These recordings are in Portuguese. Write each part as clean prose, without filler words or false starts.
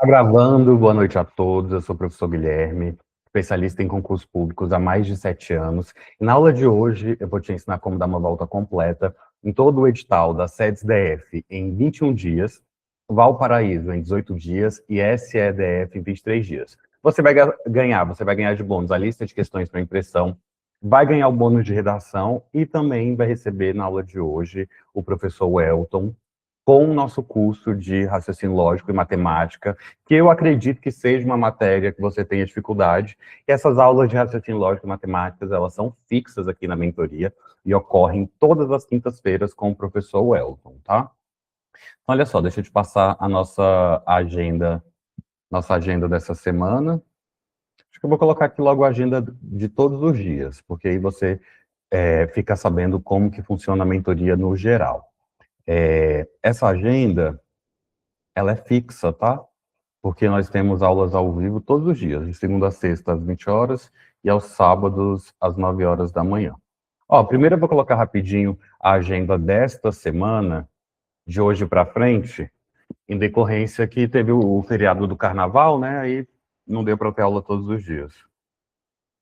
Tá gravando, boa noite a todos. Eu sou o professor Guilherme, especialista em concursos públicos há mais de 7 anos. E na aula de hoje, eu vou te ensinar como dar uma volta completa em todo o edital da SEDES-DF em 21 dias, Valparaíso em 18 dias e SEDF em 23 dias. Você vai ganhar de bônus a lista de questões para impressão, vai ganhar o bônus de redação e também vai receber na aula de hoje o professor Welton com o nosso curso de raciocínio lógico e matemática, que eu acredito que seja uma matéria que você tenha dificuldade. E essas aulas de raciocínio lógico e matemáticas, elas são fixas aqui na mentoria e ocorrem todas as quintas-feiras com o professor Welton, tá? Então, olha só, deixa eu te passar a nossa agenda dessa semana. Acho que eu vou colocar aqui logo a agenda de todos os dias, porque aí você fica sabendo como que funciona a mentoria no geral. Essa agenda, ela é fixa, tá? Porque nós temos aulas ao vivo todos os dias, de segunda a sexta às 20 horas e aos sábados às 9 horas da manhã. Ó, primeiro eu vou colocar rapidinho a agenda desta semana, de hoje para frente, em decorrência que teve o feriado do carnaval, né? Aí não deu para ter aula todos os dias.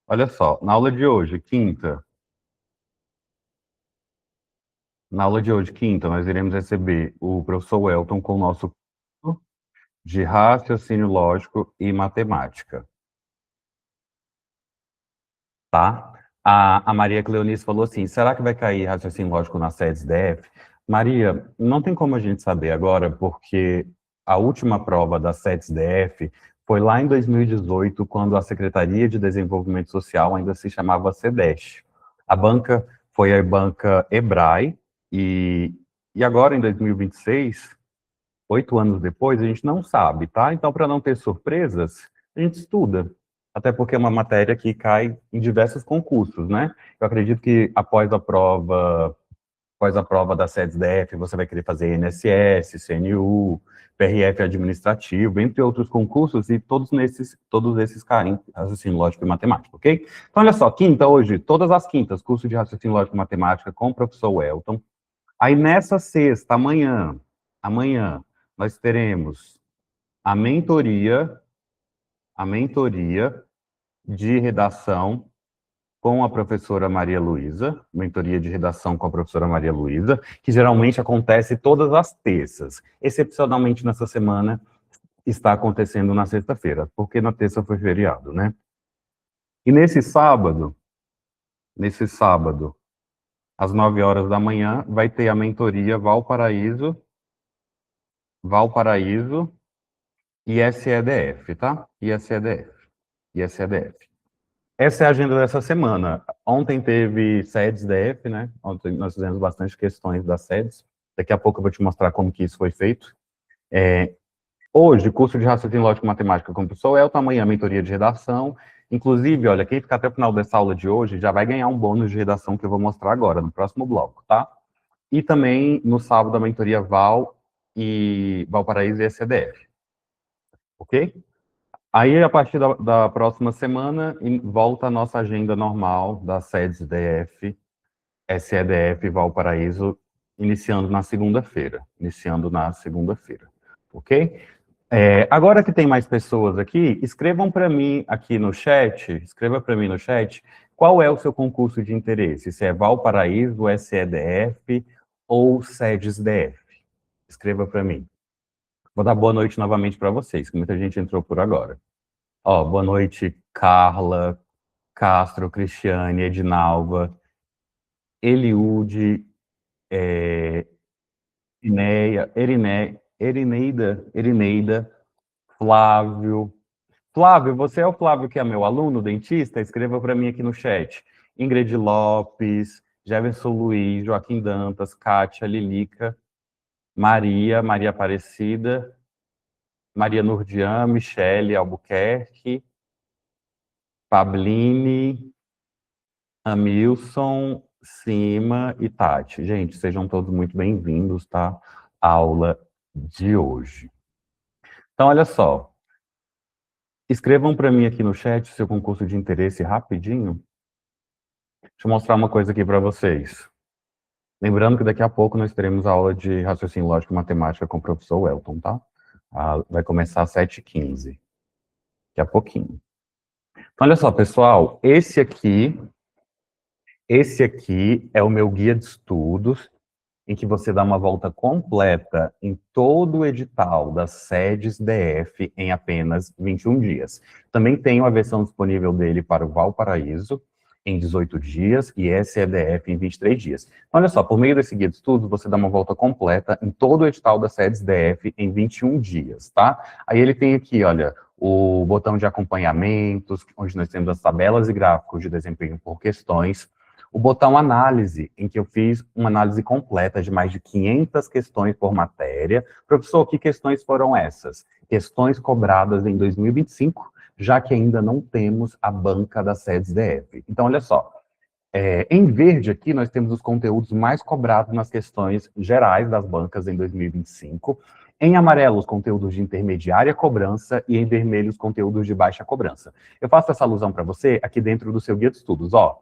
Olha só, na aula de hoje, quinta, nós iremos receber o professor Welton com o nosso curso de raciocínio lógico e matemática. Tá? A Maria Cleonice falou assim, será que vai cair raciocínio lógico na SEDES-DF? Maria, não tem como a gente saber agora, porque a última prova da SEDES-DF foi lá em 2018, quando a Secretaria de Desenvolvimento Social ainda se chamava SEDES. A banca foi a banca EBRAE, e agora em 2026, 8 anos depois, a gente não sabe, tá? Então, para não ter surpresas, a gente estuda. Até porque é uma matéria que cai em diversos concursos, né? Eu acredito que após a prova da SEDES-DF, você vai querer fazer INSS, CNU, PRF administrativo, entre outros concursos, e todos esses caem em raciocínio lógico e matemática, ok? Então, olha só, quinta hoje, todas as quintas, curso de raciocínio lógico e matemática com o professor Welton. Aí nessa sexta, amanhã, nós teremos a mentoria, a mentoria de redação com a professora Maria Luísa, mentoria de redação com a professora Maria Luísa, que geralmente acontece todas as terças. Excepcionalmente nessa semana, está acontecendo na sexta-feira, porque na terça foi feriado, né? E nesse sábado, às 9 horas da manhã, vai ter a mentoria Valparaíso e SEDF, tá? E SEDF. Essa é a agenda dessa semana. Ontem teve SEDES-DF, né? Ontem nós fizemos bastante questões das SEDES. Daqui a pouco eu vou te mostrar como que isso foi feito. Hoje, curso de raciocínio lógico e matemática com o professor Elton, amanhã mentoria de redação. Inclusive, olha, quem ficar até o final dessa aula de hoje já vai ganhar um bônus de redação que eu vou mostrar agora, no próximo bloco, tá? E também, no sábado, a mentoria Valparaíso e SEDF. Ok? Aí, a partir da próxima semana, volta a nossa agenda normal da SEDES-DF, SEDF e Valparaíso, iniciando na segunda-feira. Ok? Agora que tem mais pessoas aqui, escreva para mim no chat, qual é o seu concurso de interesse, se é Valparaíso, SEDF ou SEDES-DF. Escreva para mim. Vou dar boa noite novamente para vocês, que muita gente entrou por agora. Ó, boa noite, Carla, Castro, Cristiane, Edinalva, Eliude, Erineida, Flávio. Flávio, você é o Flávio que é meu aluno, dentista? Escreva para mim aqui no chat. Ingrid Lopes, Jefferson Luiz, Joaquim Dantas, Kátia, Lilica, Maria Aparecida, Maria Nurdian, Michele Albuquerque, Pabline, Amilson, Cima e Tati. Gente, sejam todos muito bem-vindos, tá? À aula de hoje. Então, olha só. Escrevam para mim aqui no chat seu concurso de interesse rapidinho. Deixa eu mostrar uma coisa aqui para vocês. Lembrando que daqui a pouco nós teremos a aula de raciocínio lógico e matemática com o professor Welton, tá? Vai começar às 7h15, daqui a pouquinho. Então, olha só, pessoal, esse aqui é o meu guia de estudos, em que você dá uma volta completa em todo o edital das sedes DF em apenas 21 dias. Também tem uma versão disponível dele para o Valparaíso, em 18 dias, e SEDF em 23 dias. Então, olha só, por meio desse guia de estudos, você dá uma volta completa em todo o edital das sedes DF em 21 dias, tá? Aí ele tem aqui, olha, o botão de acompanhamentos, onde nós temos as tabelas e gráficos de desempenho por questões, o botão análise, em que eu fiz uma análise completa de mais de 500 questões por matéria. Professor, que questões foram essas? Questões cobradas em 2025, já que ainda não temos a banca das sedes DF. Então, olha só, em verde aqui nós temos os conteúdos mais cobrados nas questões gerais das bancas em 2025. Em amarelo, os conteúdos de intermediária cobrança e em vermelho, os conteúdos de baixa cobrança. Eu faço essa alusão para você aqui dentro do seu guia de estudos, ó.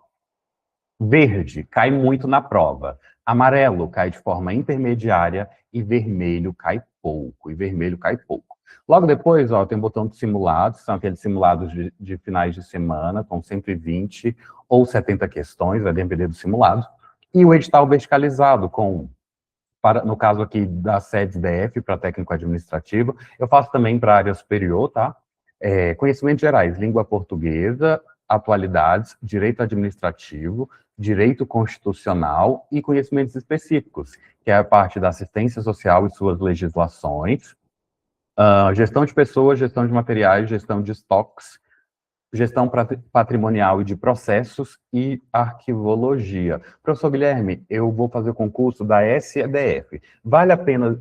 Verde cai muito na prova. Amarelo cai de forma intermediária e vermelho cai pouco. Logo depois, ó, tem o botão de simulados, são aqueles simulados de finais de semana, com 120 ou 70 questões, vai depender do simulado. E o edital verticalizado, no caso aqui da sede DF, para técnico administrativo, eu faço também para a área superior, tá? Conhecimentos gerais, língua portuguesa, atualidades, direito administrativo, direito constitucional e conhecimentos específicos, que é a parte da assistência social e suas legislações, gestão de pessoas, gestão de materiais, gestão de estoques, gestão patrimonial e de processos e arquivologia. Professor Guilherme, eu vou fazer o concurso da SEDF. Vale a pena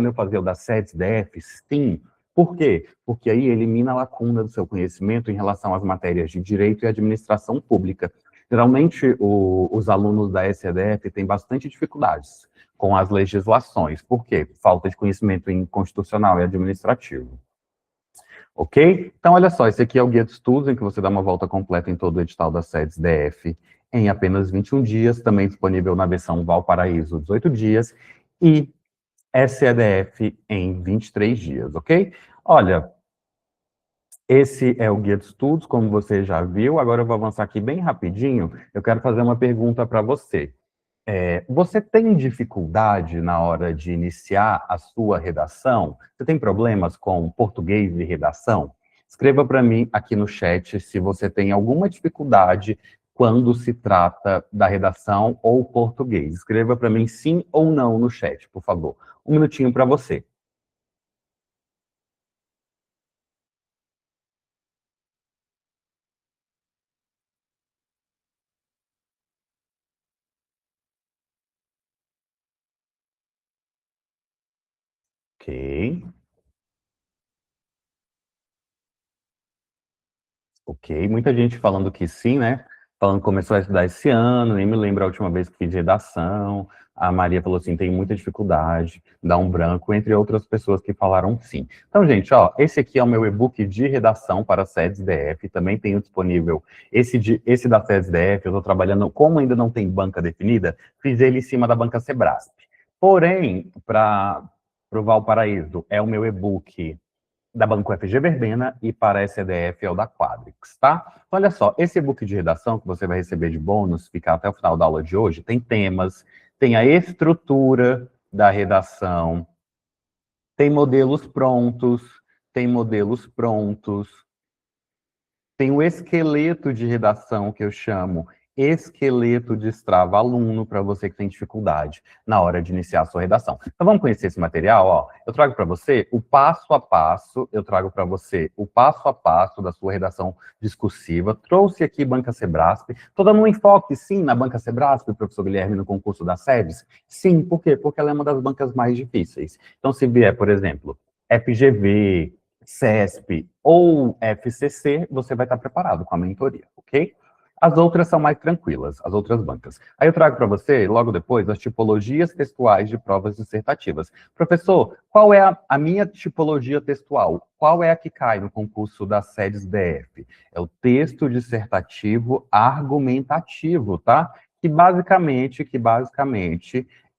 eu fazer o da SEDF? Sim. Por quê? Porque aí elimina a lacuna do seu conhecimento em relação às matérias de direito e administração pública. Geralmente, os alunos da SEDF têm bastante dificuldades com as legislações. Por quê? Falta de conhecimento em constitucional e administrativo. Ok? Então, olha só, esse aqui é o guia de estudos, em que você dá uma volta completa em todo o edital das sedes DF em apenas 21 dias, também disponível na versão Valparaíso, 18 dias, e SEDF em 23 dias, ok? Olha, esse é o guia de estudos, como você já viu. Agora eu vou avançar aqui bem rapidinho. Eu quero fazer uma pergunta para você. Você tem dificuldade na hora de iniciar a sua redação? Você tem problemas com português e redação? Escreva para mim aqui no chat se você tem alguma dificuldade quando se trata da redação ou português. Escreva para mim sim ou não no chat, por favor. Um minutinho para você. Ok. Ok, muita gente falando que sim, né? Falando que começou a estudar esse ano, nem me lembro a última vez que fiz redação. A Maria falou assim, tem muita dificuldade, dá um branco, entre outras pessoas que falaram sim. Então, gente, ó, esse aqui é o meu e-book de redação para SEDES DF, também tenho disponível esse da SEDES DF, eu estou trabalhando, como ainda não tem banca definida, fiz ele em cima da banca Sebrasp. Porém, para o Valparaíso, é o meu e-book da Banco FG Verbena e para a SEDF é o da Quadrix, tá? Então, olha só, esse e-book de redação que você vai receber de bônus, ficar até o final da aula de hoje, tem temas, tem a estrutura da redação, tem modelos prontos, tem modelos prontos, tem o esqueleto de redação, que eu chamo esqueleto de destrava aluno, para você que tem dificuldade na hora de iniciar a sua redação. Então vamos conhecer esse material, ó. Eu trago para você o passo a passo, da sua redação discursiva. Trouxe aqui Banca Sebrasp. Estou dando um enfoque, sim, na Banca Sebrasp, professor Guilherme, no concurso da SEDES? Sim, por quê? Porque ela é uma das bancas mais difíceis. Então, se vier, por exemplo, FGV, CESP ou FCC, você vai estar preparado com a mentoria, ok? As outras são mais tranquilas, as outras bancas. Aí eu trago para você, logo depois, as tipologias textuais de provas dissertativas. Professor, qual é a minha tipologia textual? Qual é a que cai no concurso da SEDES DF? É o texto dissertativo argumentativo, tá? Que basicamente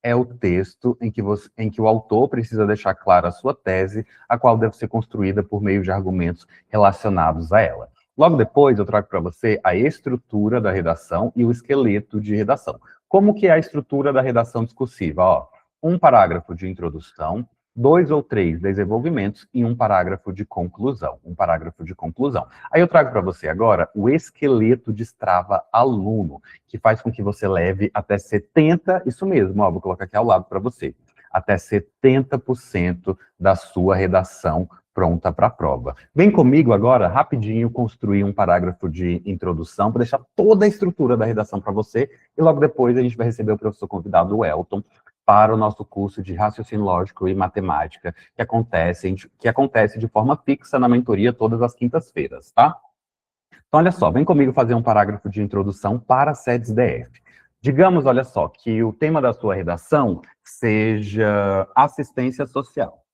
é o texto em que o autor precisa deixar clara a sua tese, a qual deve ser construída por meio de argumentos relacionados a ela. Logo depois, eu trago para você a estrutura da redação e o esqueleto de redação. Como que é a estrutura da redação discursiva? Ó, um parágrafo de introdução, 2 ou 3 desenvolvimentos e um parágrafo de conclusão. Um parágrafo de conclusão. Aí eu trago para você agora o esqueleto destrava aluno, que faz com que você leve até 70, isso mesmo, ó, vou colocar aqui ao lado para você, até 70% da sua redação pronta para a prova. Vem comigo agora, rapidinho, construir um parágrafo de introdução para deixar toda a estrutura da redação para você, e logo depois a gente vai receber o professor convidado, o Elton, para o nosso curso de raciocínio lógico e matemática, que acontece de forma fixa na mentoria todas as quintas-feiras, tá? Então, olha só, vem comigo fazer um parágrafo de introdução para a SEDES DF. Digamos, olha só, que o tema da sua redação seja assistência social.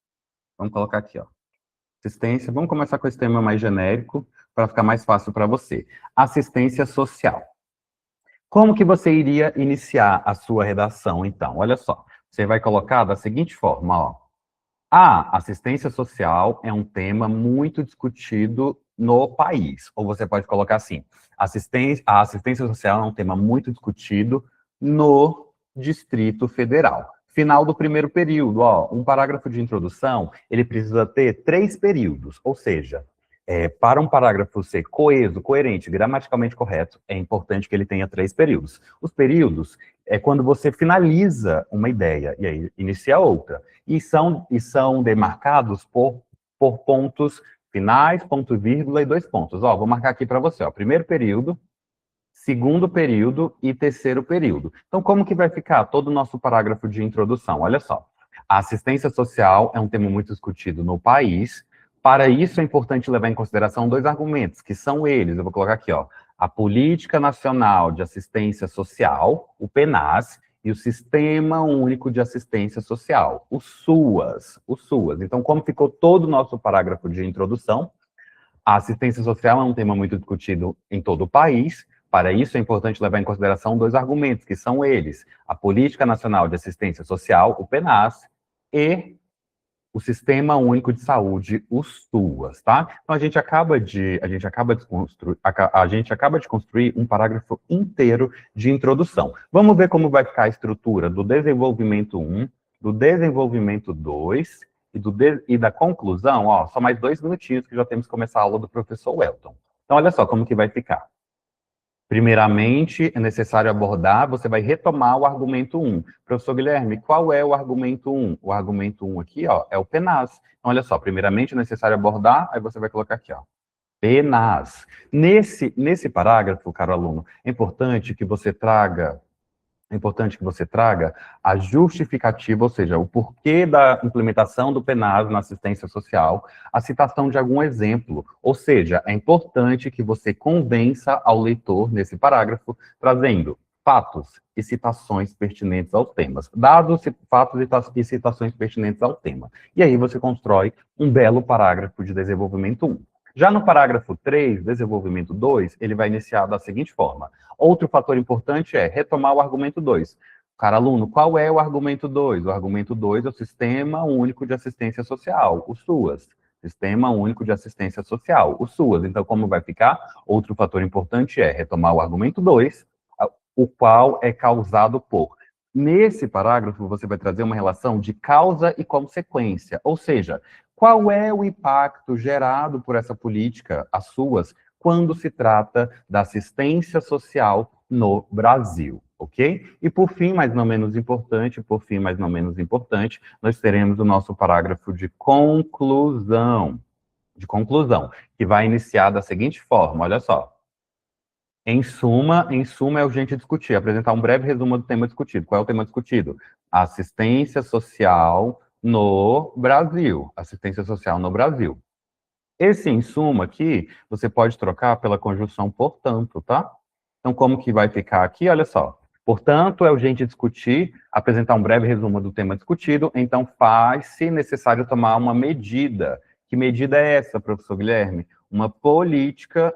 Vamos colocar aqui, ó. Assistência, vamos começar com esse tema mais genérico, para ficar mais fácil para você. Assistência social. Como que você iria iniciar a sua redação, então? Olha só, você vai colocar da seguinte forma, ó. A assistência social é um tema muito discutido no país. Ou você pode colocar assim, a assistência social é um tema muito discutido no Distrito Federal. Final do primeiro período, ó, um parágrafo de introdução, ele precisa ter 3 períodos, ou seja, para um parágrafo ser coeso, coerente, gramaticalmente correto, é importante que ele tenha 3 períodos. Os períodos é quando você finaliza uma ideia e aí inicia outra. E são demarcados por pontos finais, ponto vírgula e 2 pontos. Ó, vou marcar aqui para você, ó, primeiro período, segundo período e terceiro período. Então, como que vai ficar todo o nosso parágrafo de introdução? Olha só, a assistência social é um tema muito discutido no país. Para isso, é importante levar em consideração 2 argumentos, que são eles, eu vou colocar aqui, ó, a Política Nacional de Assistência Social, o PNAS, e o Sistema Único de Assistência Social, o SUAS, o SUAS. Então, como ficou todo o nosso parágrafo de introdução, a assistência social é um tema muito discutido em todo o país. Para isso, é importante levar em consideração 2 argumentos, que são eles, a Política Nacional de Assistência Social, o PNAS, e o Sistema Único de Saúde, o SUAS, tá? Então, a gente acaba de construir um parágrafo inteiro de introdução. Vamos ver como vai ficar a estrutura do desenvolvimento 1, do desenvolvimento 2 e da conclusão, ó, só mais 2 minutinhos que já temos que começar a aula do professor Welton. Então, olha só como que vai ficar. Primeiramente, é necessário abordar, você vai retomar o argumento 1. Professor Guilherme, qual é o argumento 1? O argumento 1 aqui, ó, é o PNAS. Então, olha só, primeiramente é necessário abordar, aí você vai colocar aqui, ó, PNAS. Nesse parágrafo, caro aluno, é importante que você traga a justificativa, ou seja, o porquê da implementação do PNAS na assistência social, a citação de algum exemplo, ou seja, é importante que você convença ao leitor nesse parágrafo, trazendo fatos e citações pertinentes aos temas. Dados, fatos e citações pertinentes ao tema. E aí você constrói um belo parágrafo de desenvolvimento 1. Já no parágrafo 3, desenvolvimento 2, ele vai iniciar da seguinte forma. Outro fator importante é retomar o argumento 2. Cara aluno, qual é o argumento 2? O argumento 2 é o Sistema Único de Assistência Social, o SUAS. Sistema Único de Assistência Social, o SUAS. Então, como vai ficar? Outro fator importante é retomar o argumento 2, o qual é causado por. Nesse parágrafo, você vai trazer uma relação de causa e consequência, ou seja, qual é o impacto gerado por essa política, as suas, quando se trata da assistência social no Brasil, ok? E por fim, mas não menos importante, nós teremos o nosso parágrafo de conclusão, que vai iniciar da seguinte forma, olha só. Em suma, é urgente discutir, apresentar um breve resumo do tema discutido. Qual é o tema discutido? Assistência social no Brasil. Assistência social no Brasil. Esse em suma aqui, você pode trocar pela conjunção portanto, tá? Então, como que vai ficar aqui? Olha só. Portanto, é urgente discutir, apresentar um breve resumo do tema discutido, então faz-se necessário tomar uma medida. Que medida é essa, professor Guilherme? Uma política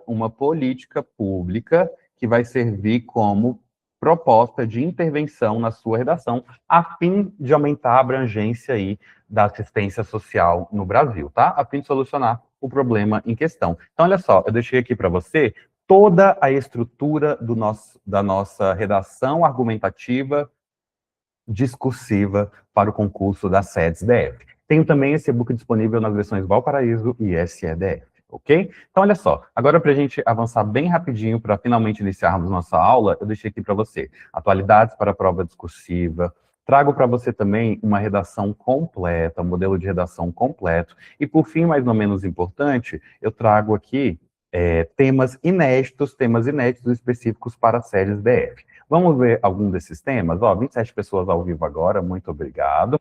pública que vai servir como proposta de intervenção na sua redação, a fim de aumentar a abrangência aí da assistência social no Brasil, tá? A fim de solucionar o problema em questão. Então, olha só, eu deixei aqui para você toda a estrutura da nossa redação argumentativa discursiva para o concurso da SEDES-DF. Tenho também esse e-book disponível nas versões Valparaíso e SEDF, ok? Então, olha só, agora para a gente avançar bem rapidinho, para finalmente iniciarmos nossa aula, eu deixei aqui para você atualidades para a prova discursiva, trago para você também uma redação completa, um modelo de redação completo, e por fim, mas não menos importante, eu trago aqui temas inéditos específicos para as séries DF. Vamos ver algum desses temas? 27 pessoas ao vivo agora, muito obrigado.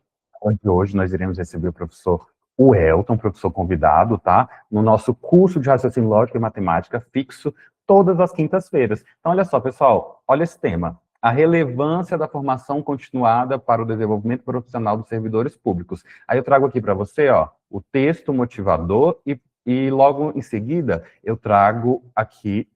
Hoje nós iremos receber o professor Welton, professor convidado, tá? No nosso curso de raciocínio lógico e matemática fixo, todas as quintas-feiras. Então, olha só, pessoal, olha esse tema. A relevância da formação continuada para o desenvolvimento profissional dos servidores públicos. Aí eu trago aqui para você, ó, o texto motivador e logo em seguida eu trago aqui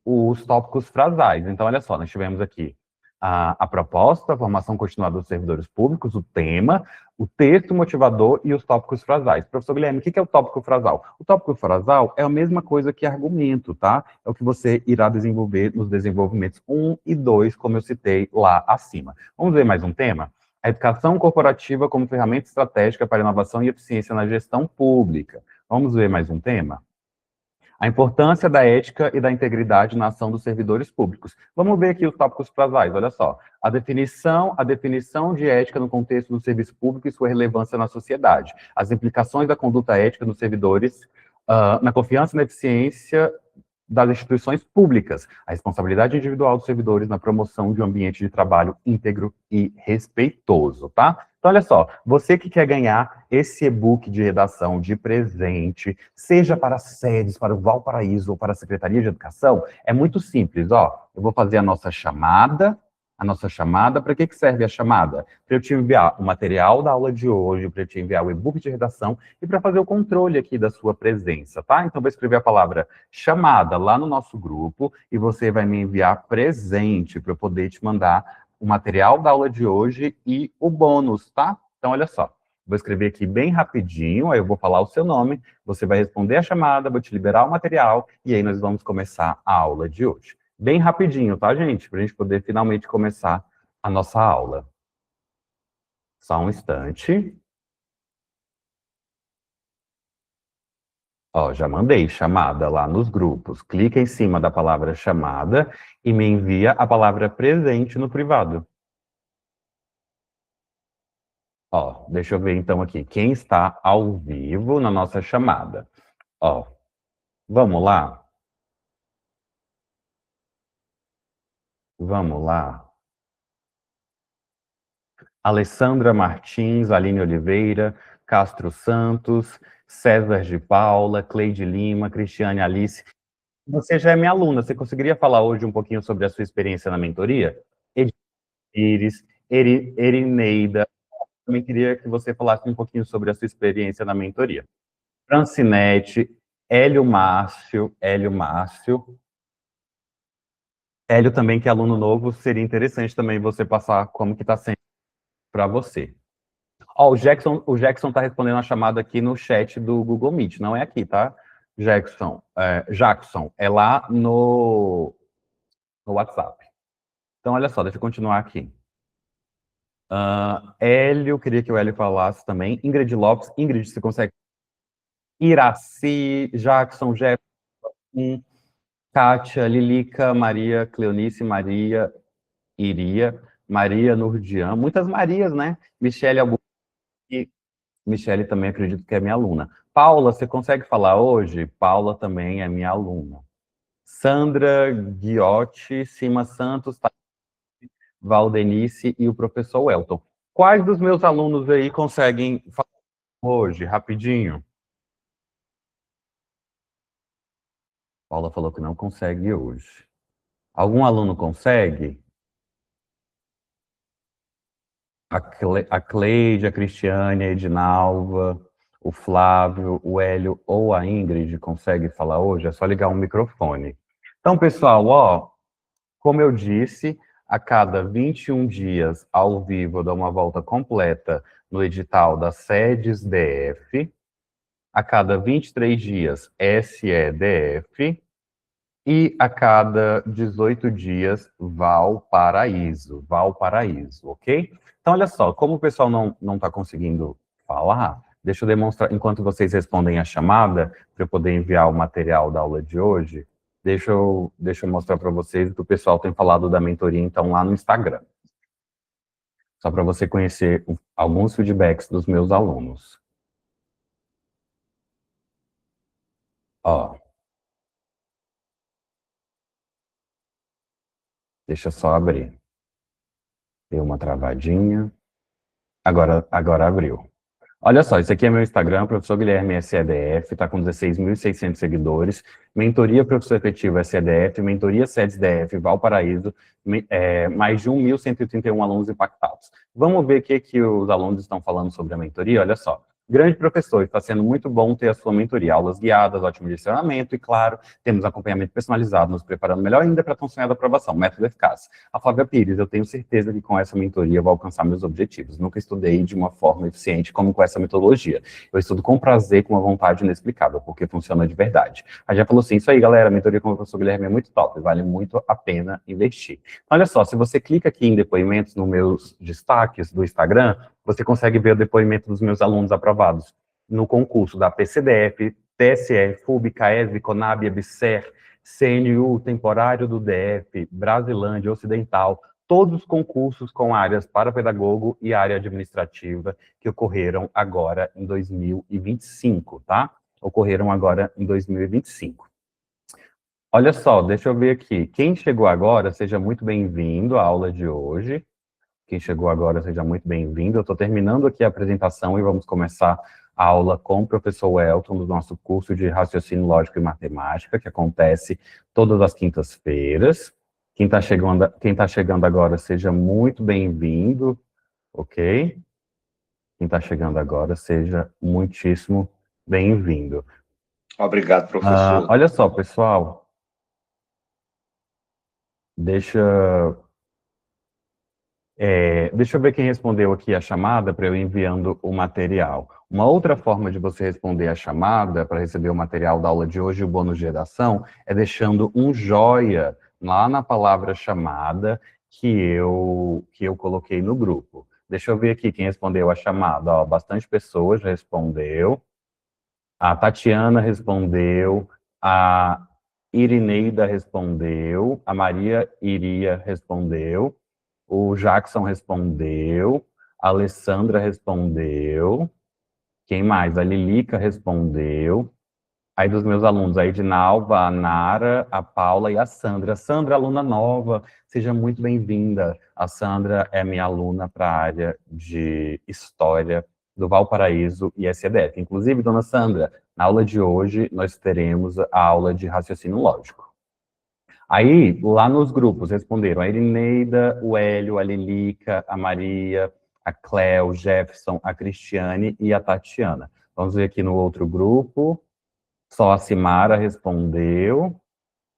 os tópicos frasais. Então, olha só, nós tivemos aqui a proposta, a formação continuada dos servidores públicos, o tema, o texto motivador e os tópicos frasais. Professor Guilherme, o que é o tópico frasal? O tópico frasal é a mesma coisa que argumento, tá? É o que você irá desenvolver nos desenvolvimentos 1 e 2, como eu citei lá acima. Vamos ver mais um tema? A educação corporativa como ferramenta estratégica para inovação e eficiência na gestão pública. Vamos ver mais um tema? A importância da ética e da integridade na ação dos servidores públicos. Vamos ver aqui os tópicos frasais, olha só. A definição de ética no contexto do serviço público e sua relevância na sociedade. As implicações da conduta ética dos servidores na confiança e na eficiência das instituições públicas, a responsabilidade individual dos servidores na promoção de um ambiente de trabalho íntegro e respeitoso, tá? Então, olha só, você que quer ganhar esse e-book de redação de presente, seja para as sedes, para o Valparaíso ou para a Secretaria de Educação, é muito simples, ó. Eu vou fazer a nossa chamada. Para que serve a chamada? Para eu te enviar o material da aula de hoje, para eu te enviar o e-book de redação e para fazer o controle aqui da sua presença, tá? Então, vou escrever a palavra chamada lá no nosso grupo e você vai me enviar presente para eu poder te mandar o material da aula de hoje e o bônus, tá? Então, olha só. Vou escrever aqui bem rapidinho, aí eu vou falar o seu nome, você vai responder a chamada, vou te liberar o material e aí nós vamos começar a aula de hoje. Bem rapidinho, tá, gente? Para a gente poder finalmente começar a nossa aula. Só um instante. Ó, já mandei chamada lá nos grupos. Clica em cima da palavra chamada e me envia a palavra presente no privado. Ó, deixa eu ver então aqui. Quem está ao vivo na nossa chamada? Ó, vamos lá? Vamos lá. Alessandra Martins, Aline Oliveira, Castro Santos, César de Paula, Cleide Lima, Cristiane Alice. Você já é minha aluna, você conseguiria falar hoje um pouquinho sobre a sua experiência na mentoria? Iris, Erineida, também queria que você falasse um pouquinho sobre a sua experiência na mentoria. Francinete, Hélio Márcio, Hélio também, que é aluno novo, seria interessante também você passar como que está sendo para você. Ó, o Jackson tá respondendo a chamada aqui no chat do Google Meet, não é aqui, tá? Jackson, é lá no WhatsApp. Então, olha só, deixa eu continuar aqui. Hélio, queria que o Hélio falasse também. Ingrid Lopes, Ingrid, você consegue? Iraci, Jackson, Jefferson, Kátia, Lilica, Maria, Cleonice, Maria, Iria, Maria Nurdian, muitas Marias, né? Michele Albuquerque, Michele também acredito que é minha aluna. Paula, você consegue falar hoje? Paula também é minha aluna. Sandra Guiotti, Cima Santos, Valdenice e o professor Welton. Quais dos meus alunos aí conseguem falar hoje, rapidinho? Paula falou que não consegue hoje. Algum aluno consegue? A Cleide, a Cristiane, a Edinalva, o Flávio, o Hélio ou a Ingrid consegue falar hoje? É só ligar o microfone. Então, pessoal, ó, como eu disse, A cada 21 dias, ao vivo, eu dou uma volta completa no edital da SEDES DF. A cada 23 dias, SEDF. E a cada 18 dias, Valparaíso, ok? Então, olha só, como o pessoal não está conseguindo falar, deixa eu demonstrar, enquanto vocês respondem a chamada, para eu poder enviar o material da aula de hoje, deixa eu mostrar para vocês que o pessoal tem falado da mentoria, então, lá no Instagram. Só para você conhecer alguns feedbacks dos meus alunos. Ó. Deixa eu só abrir. Deu uma travadinha. Agora abriu. Olha só, esse aqui é meu Instagram, professor Guilherme SEDF, está com 16.600 seguidores. Mentoria Professor Efetivo SEDF, mentoria SEDES DF Valparaíso, mais de 1.131 alunos impactados. Vamos ver o que os alunos estão falando sobre a mentoria? Olha só. Grande professor, está sendo muito bom ter a sua mentoria, aulas guiadas, ótimo direcionamento e, claro, temos acompanhamento personalizado, nos preparando melhor ainda para a tão sonhada aprovação, método eficaz. A Flávia Pires, eu tenho certeza que com essa mentoria eu vou alcançar meus objetivos. Nunca estudei de uma forma eficiente como com essa metodologia. Eu estudo com prazer, com uma vontade inexplicável, porque funciona de verdade. A já falou assim, isso aí, galera, a mentoria com o professor Guilherme é muito top, vale muito a pena investir. Olha só, se você clica aqui em depoimentos nos meus destaques do Instagram, você consegue ver o depoimento dos meus alunos aprovados no concurso da PCDF, TSE, FUB, CAESB, CONAB, EBSER, CNU, temporário do DF, Brasilândia, Ocidental, todos os concursos com áreas para pedagogo e área administrativa que ocorreram agora em 2025, tá? Ocorreram agora em 2025. Olha só, deixa eu ver aqui. Quem chegou agora, seja muito bem-vindo à aula de hoje. Quem chegou agora, seja muito bem-vindo. Eu estou terminando aqui a apresentação e vamos começar a aula com o professor Elton, do nosso curso de Raciocínio Lógico e Matemática, que acontece todas as quintas-feiras. Quem tá chegando agora, seja muito bem-vindo, ok? Quem está chegando agora, seja muitíssimo bem-vindo. Obrigado, professor. Olha só, pessoal. Deixa eu ver quem respondeu aqui a chamada para eu enviando o material. Uma outra forma de você responder a chamada para receber o material da aula de hoje, o bônus de redação, é deixando um joia lá na palavra chamada que eu coloquei no grupo. Deixa eu ver aqui quem respondeu a chamada. Ó, bastante pessoas já respondeu. A Tatiana respondeu, a Irineida respondeu, a Maria Iria respondeu, o Jackson respondeu, a Alessandra respondeu, quem mais? A Lilica respondeu. Aí dos meus alunos, a Edinalva, a Nara, a Paula e a Sandra. Sandra, aluna nova, seja muito bem-vinda. A Sandra é minha aluna para a área de História do Valparaíso e SEDF. Inclusive, dona Sandra, na aula de hoje nós teremos a aula de raciocínio lógico. Aí, lá nos grupos, responderam a Irineida, o Hélio, a Lilica, a Maria, a Cléo, o Jefferson, a Cristiane e a Tatiana. Vamos ver aqui no outro grupo. Só a Simara respondeu.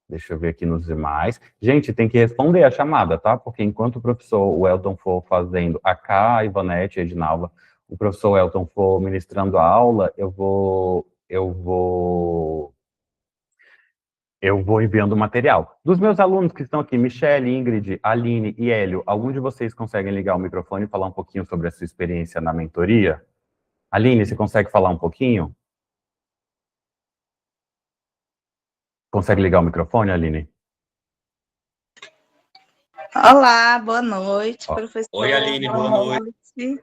Deixa eu ver aqui nos demais. Gente, tem que responder a chamada, tá? Porque enquanto o professor Welton for fazendo, a Cá, a Ivanete, a Edinalva, o professor Welton for ministrando a aula, eu vou enviando o material. Dos meus alunos que estão aqui, Michele, Ingrid, Aline e Hélio, algum de vocês conseguem ligar o microfone e falar um pouquinho sobre a sua experiência na mentoria? Aline, você consegue falar um pouquinho? Consegue ligar o microfone, Aline? Olá, boa noite, professor. Oi, Aline, boa noite.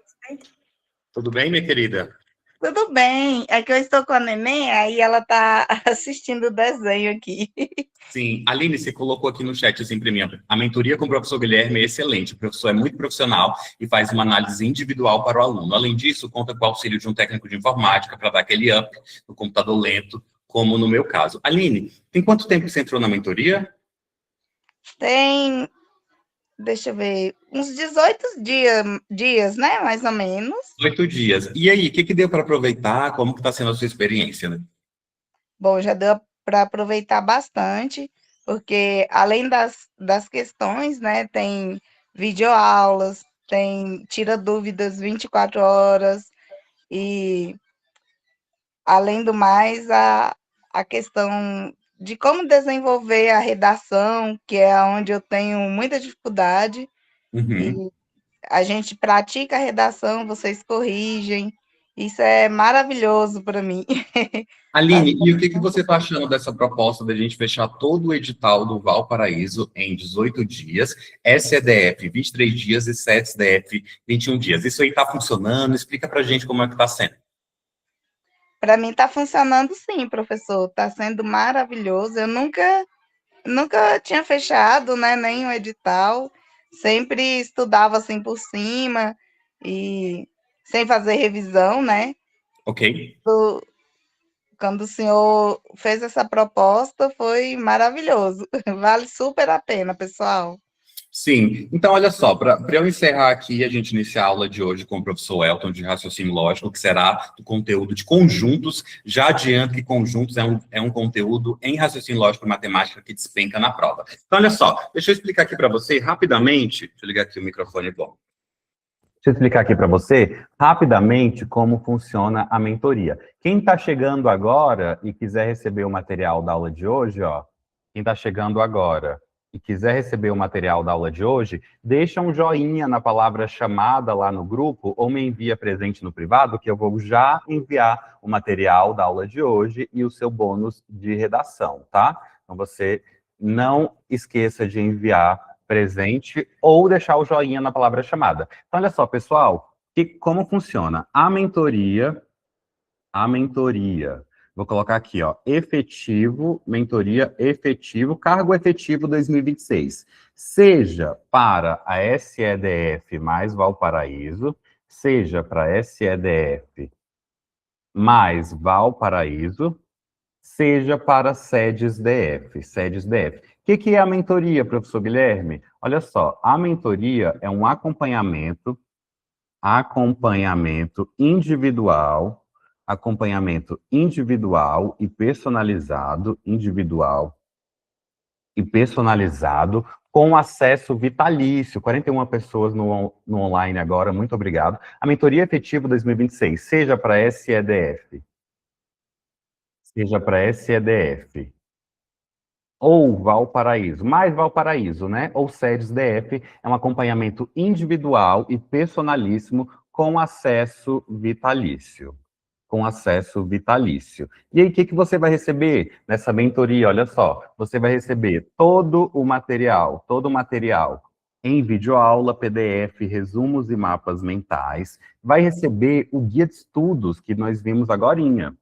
Tudo bem, minha querida? Tudo bem. É que eu estou com a neném, aí ela está assistindo o desenho aqui. Sim, Aline, você colocou aqui no chat assim para mim, a mentoria com o professor Guilherme é excelente, o professor é muito profissional e faz uma análise individual para o aluno. Além disso, conta com o auxílio de um técnico de informática para dar aquele up no computador lento, como no meu caso. Aline, tem quanto tempo você entrou na mentoria? Tem, deixa eu ver, uns 18 dias, né, mais ou menos. 8 dias. E aí, o que deu para aproveitar? Como que está sendo a sua experiência, né? Bom, já deu para aproveitar bastante. porque além das questões, né, tem videoaulas, tem tira dúvidas 24 horas, e além do mais, a questão de como desenvolver a redação, que é onde eu tenho muita dificuldade, Uhum. e a gente pratica a redação, vocês corrigem, isso é maravilhoso para mim. Tá Aline, e o que sendo você está achando dessa proposta da gente fechar todo o edital do Valparaíso em 18 dias, SEDF 23 dias e SETS-DF 21 dias? Isso aí está funcionando? Explica para a gente como é que está sendo. Para mim está funcionando sim, professor, está sendo maravilhoso. Eu nunca tinha fechado, né, nenhum edital, sempre estudava assim por cima e sem fazer revisão, né? Ok? Do- Quando o senhor fez essa proposta, foi maravilhoso. Vale super a pena, pessoal. Sim. Então, olha só, para eu encerrar aqui, a gente iniciar a aula de hoje com o professor Elton de raciocínio lógico, que será do conteúdo de conjuntos. Já adianto que conjuntos é um conteúdo em raciocínio lógico e matemática que despenca na prova. Então, olha só, deixa eu explicar aqui para você rapidamente. Deixa eu ligar aqui o microfone. Bom. Deixa eu explicar aqui para você, rapidamente, como funciona a mentoria. Quem está chegando agora e quiser receber o material da aula de hoje, ó, quem está chegando agora e quiser receber o material da aula de hoje, deixa um joinha na palavra chamada lá no grupo ou me envia presente no privado, que eu vou já enviar o material da aula de hoje e o seu bônus de redação, tá? Então você não esqueça de enviar presente ou deixar o joinha na palavra chamada. Então, olha só, pessoal, como funciona? A mentoria, vou colocar aqui, ó, efetivo, mentoria efetivo, cargo efetivo 2026, seja para a SEDF mais Valparaíso, seja para SEDF mais Valparaíso, seja para sedes DF, sedes DF. O que é a mentoria, professor Guilherme? Olha só, a mentoria é um acompanhamento individual e personalizado, com acesso vitalício. 41 pessoas no online agora, muito obrigado. A mentoria efetiva 2026, seja para SEDF, ou Valparaíso, mais Valparaíso, né? Ou sedes DF, é um acompanhamento individual e personalíssimo com acesso vitalício. Com acesso vitalício. E aí, o que você vai receber nessa mentoria? Olha só, você vai receber todo o material em videoaula, PDF, resumos e mapas mentais. Vai receber o guia de estudos que nós vimos agorinha.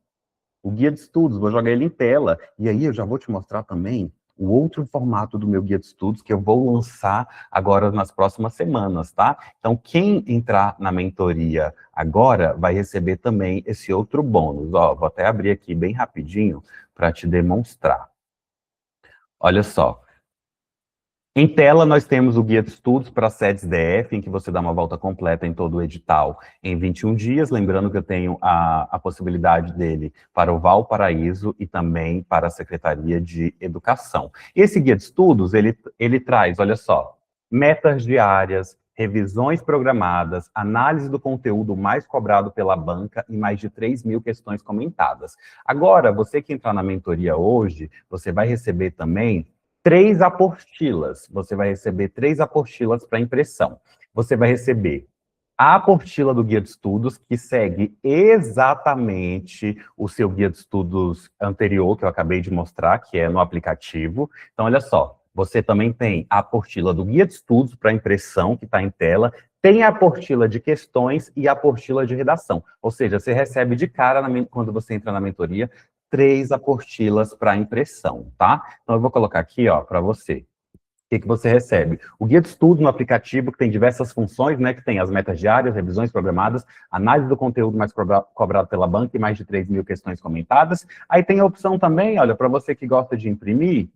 O guia de estudos, vou jogar ele em tela. E aí eu já vou te mostrar também o outro formato do meu guia de estudos que eu vou lançar agora nas próximas semanas, tá? Então, quem entrar na mentoria agora vai receber também esse outro bônus. Ó, vou até abrir aqui bem rapidinho para te demonstrar. Olha só. Em tela, nós temos o guia de estudos para sedes DF, em que você dá uma volta completa em todo o edital em 21 dias. Lembrando que eu tenho a possibilidade dele para o Valparaíso e também para a Secretaria de Educação. Esse guia de estudos, ele traz, olha só, metas diárias, revisões programadas, análise do conteúdo mais cobrado pela banca e mais de 3.000 questões comentadas. Agora, você que entrar na mentoria hoje, você vai receber também 3 apostilas. Você vai receber 3 apostilas para impressão. Você vai receber a apostila do guia de estudos, que segue exatamente o seu guia de estudos anterior, que eu acabei de mostrar, que é no aplicativo. Então, olha só, você também tem a apostila do guia de estudos para impressão, que está em tela, tem a apostila de questões e a apostila de redação. Ou seja, você recebe de cara, quando você entra na mentoria, 3 apostilas para impressão, tá? Então, eu vou colocar aqui, ó, para você. O que você recebe? O guia de estudo no aplicativo, que tem diversas funções, né? Que tem as metas diárias, revisões programadas, análise do conteúdo mais cobrado pela banca e mais de 3.000 questões comentadas. Aí tem a opção também, olha, para você que gosta de imprimir,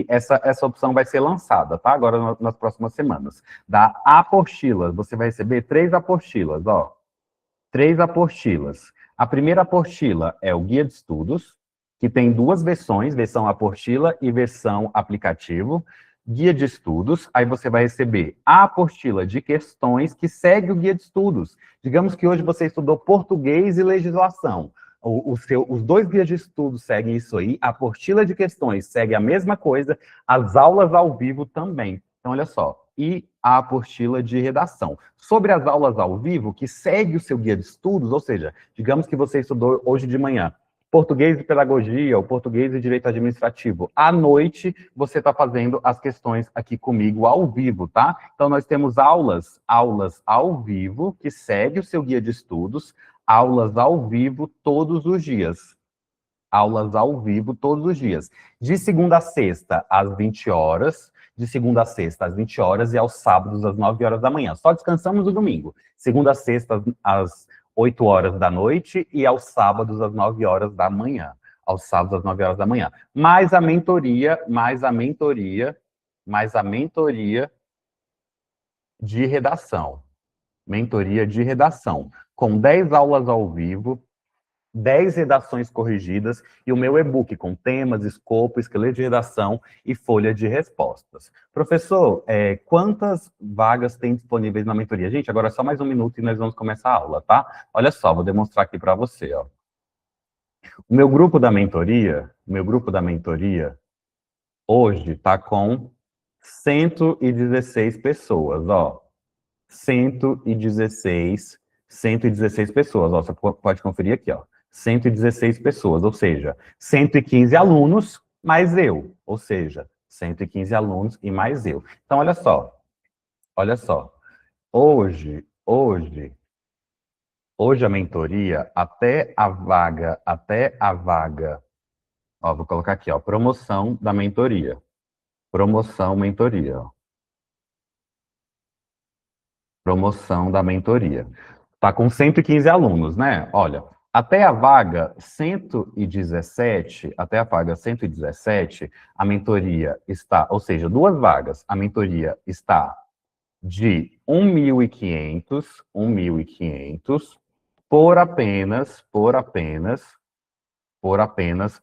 essa opção vai ser lançada, tá? Agora, nas próximas semanas. Da apostila, você vai receber 3 apostilas, ó. 3 apostilas. A primeira apostila é o guia de estudos, que tem duas versões, versão apostila e versão aplicativo, guia de estudos, aí você vai receber a apostila de questões que segue o guia de estudos. Digamos que hoje você estudou português e legislação. Os dois guias de estudos seguem isso aí, a apostila de questões segue a mesma coisa, as aulas ao vivo também. Então, olha só, e a apostila de redação. Sobre as aulas ao vivo, que segue o seu guia de estudos, ou seja, digamos que você estudou hoje de manhã, português e pedagogia, ou português e direito administrativo. À noite, você está fazendo as questões aqui comigo ao vivo, tá? Então, nós temos aulas ao vivo, que segue o seu guia de estudos, aulas ao vivo todos os dias. Aulas ao vivo todos os dias. De segunda a sexta, às 20 horas, de segunda a sexta, às 20 horas, e aos sábados, às 9 horas da manhã. Só descansamos no domingo. Segunda a sexta, às 8 horas da noite, e aos sábados, às 9 horas da manhã. Aos sábados, às 9 horas da manhã. Mais a mentoria de redação. Mentoria de redação. Com 10 aulas ao vivo, 10 redações corrigidas e o meu e-book com temas, escopo, esqueleto de redação e folha de respostas. Professor, quantas vagas tem disponíveis na mentoria? Gente, agora é só mais um minuto e nós vamos começar a aula, tá? Olha só, vou demonstrar aqui para você, ó. O meu grupo da mentoria hoje está com 116 pessoas, ó. 116 pessoas, ó, você pode conferir aqui, ó. 116 pessoas, ou seja, 115 alunos mais eu, ou seja, 115 alunos e mais eu. Então, olha só, hoje a mentoria, até a vaga, ó, vou colocar aqui, ó, promoção da mentoria, ó. Promoção da mentoria. Tá com 115 alunos, né? Olha, até a vaga 117, a mentoria está, ou seja, 2 vagas, a mentoria está de 1.500 por apenas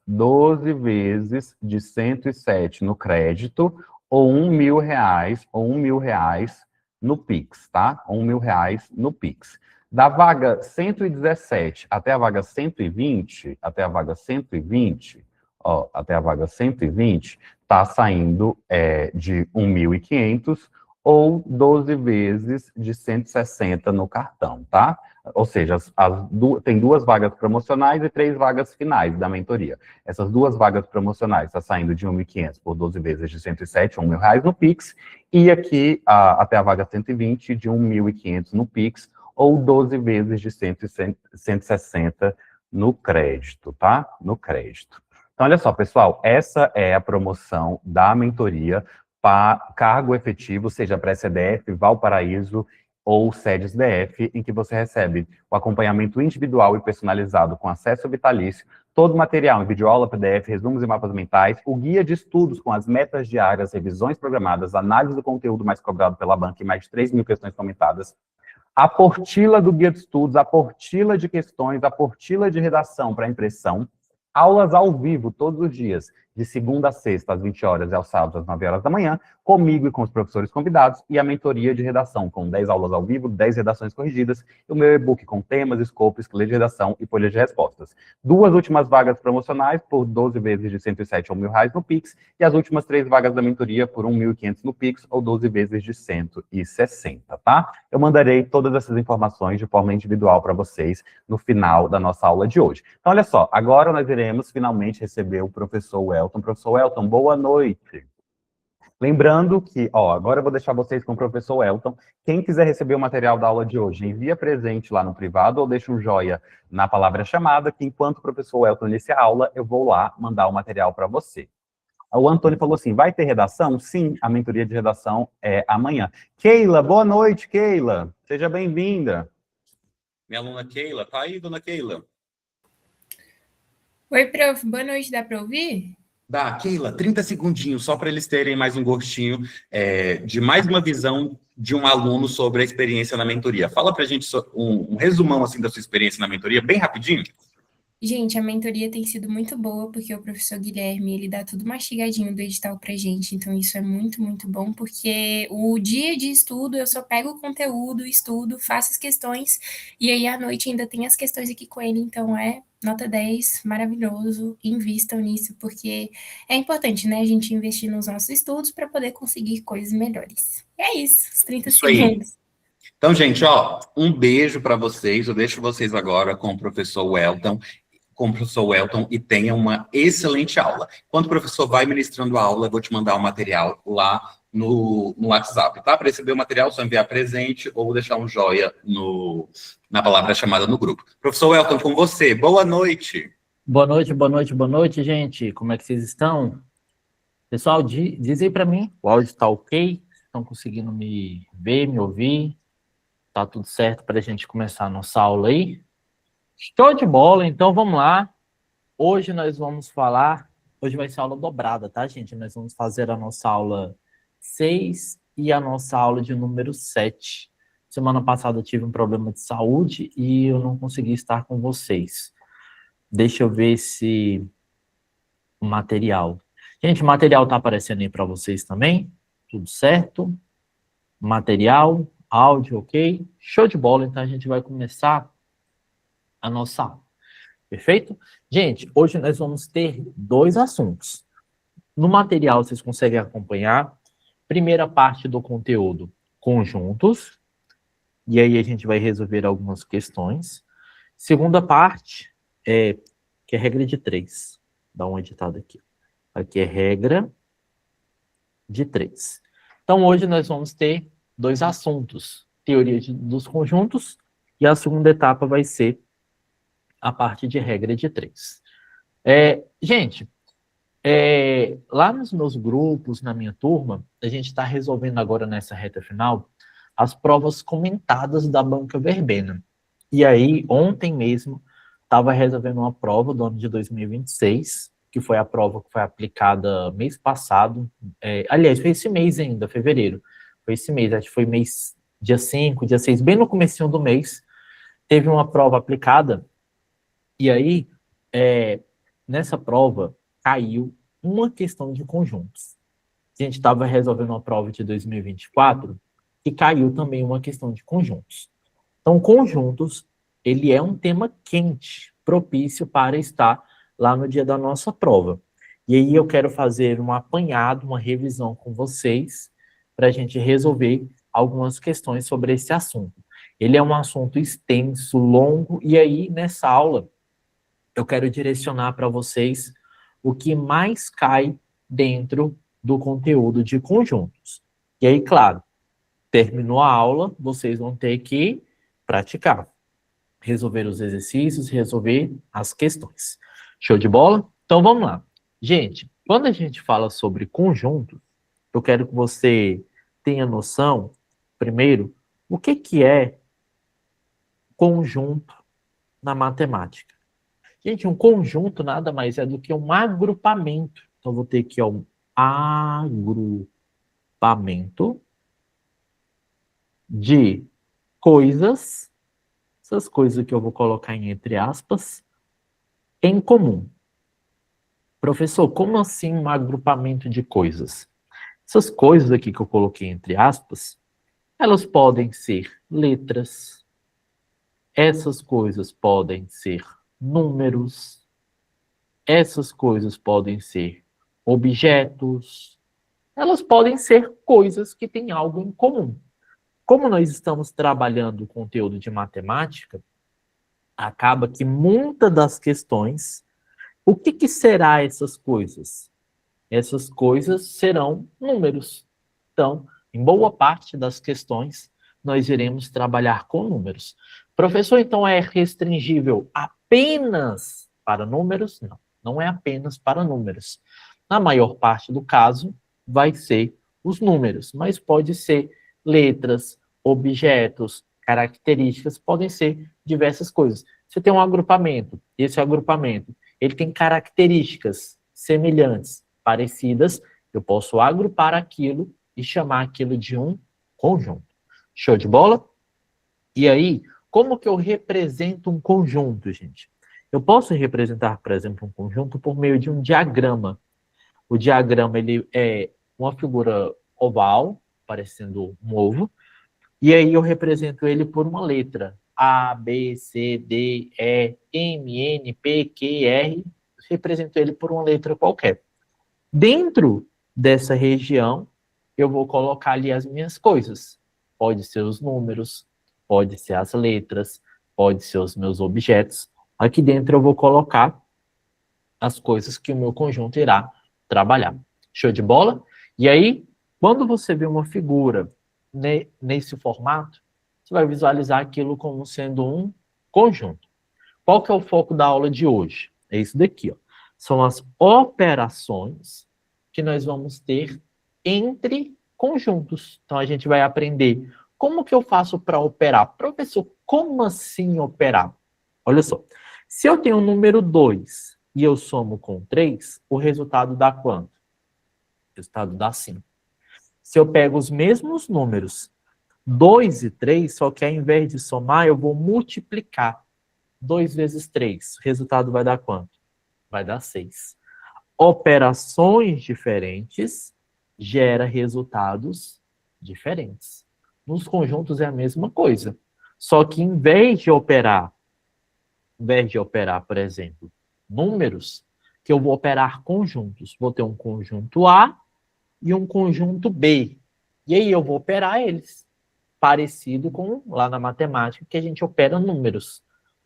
12 vezes de 107 no crédito, ou R$1.000 no Pix, tá? R$1.000 no Pix. Da vaga 117 até a vaga 120, tá saindo de 1.500 ou 12 vezes de 160 no cartão, tá? Ou seja, tem 2 vagas promocionais e 3 vagas finais da mentoria. Essas 2 vagas promocionais estão saindo de 1.500 por 12 vezes de 107, R$1.000 no Pix, e aqui, até a vaga 120, de 1.500 no Pix, ou 12 vezes de 160 no crédito, tá? No crédito. Então, olha só, pessoal, essa é a promoção da mentoria para cargo efetivo, seja pré-CDF, Valparaíso ou SEDES DF, em que você recebe o acompanhamento individual e personalizado com acesso vitalício, todo o material em videoaula, PDF, resumos e mapas mentais, o guia de estudos com as metas diárias, revisões programadas, análise do conteúdo mais cobrado pela banca e mais de 3.000 questões comentadas, a apostila do guia de estudos, a apostila de questões, a apostila de redação para impressão, aulas ao vivo todos os dias, de segunda a sexta, às 20 horas e aos sábados, às 9 horas da manhã, comigo e com os professores convidados, e a mentoria de redação, com 10 aulas ao vivo, 10 redações corrigidas, e o meu e-book com temas, escopo, esqueleto de redação e folha de respostas. 2 últimas vagas promocionais, por 12 vezes de 107 a R$1.000 no Pix, e as últimas 3 vagas da mentoria por 1.500 no Pix, ou 12 vezes de 160, tá? Eu mandarei todas essas informações de forma individual para vocês no final da nossa aula de hoje. Então, olha só, agora nós iremos finalmente receber o professor Welton. Professor Welton, boa noite. Lembrando que, ó, agora eu vou deixar vocês com o professor Welton. Quem quiser receber o material da aula de hoje, envia presente lá no privado ou deixa um joia na palavra chamada, que enquanto o professor Welton inicia a aula, eu vou lá mandar o material para você. O Antônio falou assim, vai ter redação? Sim, a mentoria de redação é amanhã. Keila, boa noite, Keila. Seja bem-vinda. Minha aluna Keila, tá aí, dona Keila? Oi, prof, boa noite, dá para ouvir? Dá, Keila, 30 segundinhos, só para eles terem mais um gostinho de mais uma visão de um aluno sobre a experiência na mentoria. Fala para a gente um resumão assim, da sua experiência na mentoria, bem rapidinho. Gente, a mentoria tem sido muito boa, porque o professor Guilherme, ele dá tudo mastigadinho do edital pra gente, então isso é muito, muito bom, porque o dia de estudo eu só pego o conteúdo, estudo, faço as questões, e aí à noite ainda tem as questões aqui com ele, então é nota 10, maravilhoso, invistam nisso, porque é importante, né, a gente investir nos nossos estudos para poder conseguir coisas melhores. E é isso, os 30 Isso aí. segundos. Então, gente, ó, um beijo para vocês. Eu deixo vocês agora com o professor Welton e tenha uma excelente aula. Quando o professor vai ministrando a aula, eu vou te mandar o material lá no WhatsApp, tá? Para receber o material, só enviar presente ou deixar um joia na palavra chamada no grupo. Professor Welton, com você. Boa noite. Boa noite, boa noite, boa noite, gente. Como é que vocês estão? Pessoal, diz aí para mim, o áudio está ok? Estão conseguindo me ver, me ouvir? Tá tudo certo para a gente começar a nossa aula aí? Show de bola, então vamos lá. Hoje vai ser aula dobrada, tá, gente? Nós vamos fazer a nossa aula 6 e a nossa aula de número 7. Semana passada eu tive um problema de saúde e eu não consegui estar com vocês. Deixa eu ver se o material. Gente, o material tá aparecendo aí para vocês também? Tudo certo? Material, áudio, ok? Show de bola, então a gente vai começar a nossa aula. Perfeito? Gente, hoje nós vamos ter 2 assuntos. No material vocês conseguem acompanhar. Primeira parte do conteúdo, conjuntos. E aí a gente vai resolver algumas questões. Segunda parte, que é regra de 3. Dá uma editada aqui. Aqui é regra de 3. Então, hoje nós vamos ter 2 assuntos. Teoria dos conjuntos e a segunda etapa vai ser a parte de regra de 3. Gente, lá nos meus grupos, na minha turma, a gente está resolvendo agora nessa reta final as provas comentadas da banca verbena. E aí, ontem mesmo, estava resolvendo uma prova do ano de 2026, que foi a prova que foi aplicada mês passado. Aliás, foi esse mês ainda, fevereiro. Foi esse mês, acho que foi dia 5, dia 6, bem no comecinho do mês, teve uma prova aplicada. E aí, nessa prova, caiu uma questão de conjuntos. A gente estava resolvendo uma prova de 2024 e caiu também uma questão de conjuntos. Então, conjuntos, ele é um tema quente, propício para estar lá no dia da nossa prova. E aí eu quero fazer um apanhado, uma revisão com vocês, para a gente resolver algumas questões sobre esse assunto. Ele é um assunto extenso, longo, e aí, nessa aula, eu quero direcionar para vocês o que mais cai dentro do conteúdo de conjuntos. E aí, claro, terminou a aula, vocês vão ter que praticar, resolver os exercícios, resolver as questões. Show de bola? Então vamos lá. Gente, quando a gente fala sobre conjuntos, eu quero que você tenha noção, primeiro, o que é conjunto na matemática. Gente, um conjunto nada mais é do que um agrupamento. Então, vou ter aqui um agrupamento de coisas, essas coisas que eu vou colocar em entre aspas, em comum. Professor, como assim um agrupamento de coisas? Essas coisas aqui que eu coloquei entre aspas, elas podem ser letras, essas coisas podem ser números, essas coisas podem ser objetos, elas podem ser coisas que têm algo em comum. Como nós estamos trabalhando o conteúdo de matemática, acaba que muitas das questões, o que será essas coisas? Essas coisas serão números. Então, em boa parte das questões, nós iremos trabalhar com números. Professor, então é restringível apenas para números? Não, não é apenas para números. Na maior parte do caso, vai ser os números, mas pode ser letras, objetos, características, podem ser diversas coisas. Você tem um agrupamento, esse agrupamento, ele tem características semelhantes, parecidas, eu posso agrupar aquilo e chamar aquilo de um conjunto. Show de bola? E aí, como que eu represento um conjunto, gente? Eu posso representar, por exemplo, um conjunto por meio de um diagrama. O diagrama ele é uma figura oval, parecendo um ovo, e aí eu represento ele por uma letra. A, B, C, D, E, M, N, P, Q, R. Represento ele por uma letra qualquer. Dentro dessa região, eu vou colocar ali as minhas coisas. Pode ser os números, pode ser as letras, pode ser os meus objetos. Aqui dentro eu vou colocar as coisas que o meu conjunto irá trabalhar. Show de bola? E aí, quando você vê uma figura nesse formato, você vai visualizar aquilo como sendo um conjunto. Qual que é o foco da aula de hoje? É isso daqui, ó. São as operações que nós vamos ter entre conjuntos. Então, a gente vai aprender como que eu faço para operar. Professor, como assim operar? Olha só, se eu tenho o número 2 e eu somo com 3, o resultado dá quanto? O resultado dá 5. Se eu pego os mesmos números, 2 e 3, só que ao invés de somar, eu vou multiplicar. 2 vezes 3, o resultado vai dar quanto? Vai dar 6. Operações diferentes gera resultados diferentes. Nos conjuntos é a mesma coisa. Só que em vez de operar, por exemplo, números, que eu vou operar conjuntos. Vou ter um conjunto A e um conjunto B. E aí eu vou operar eles. Parecido com lá na matemática, que a gente opera números.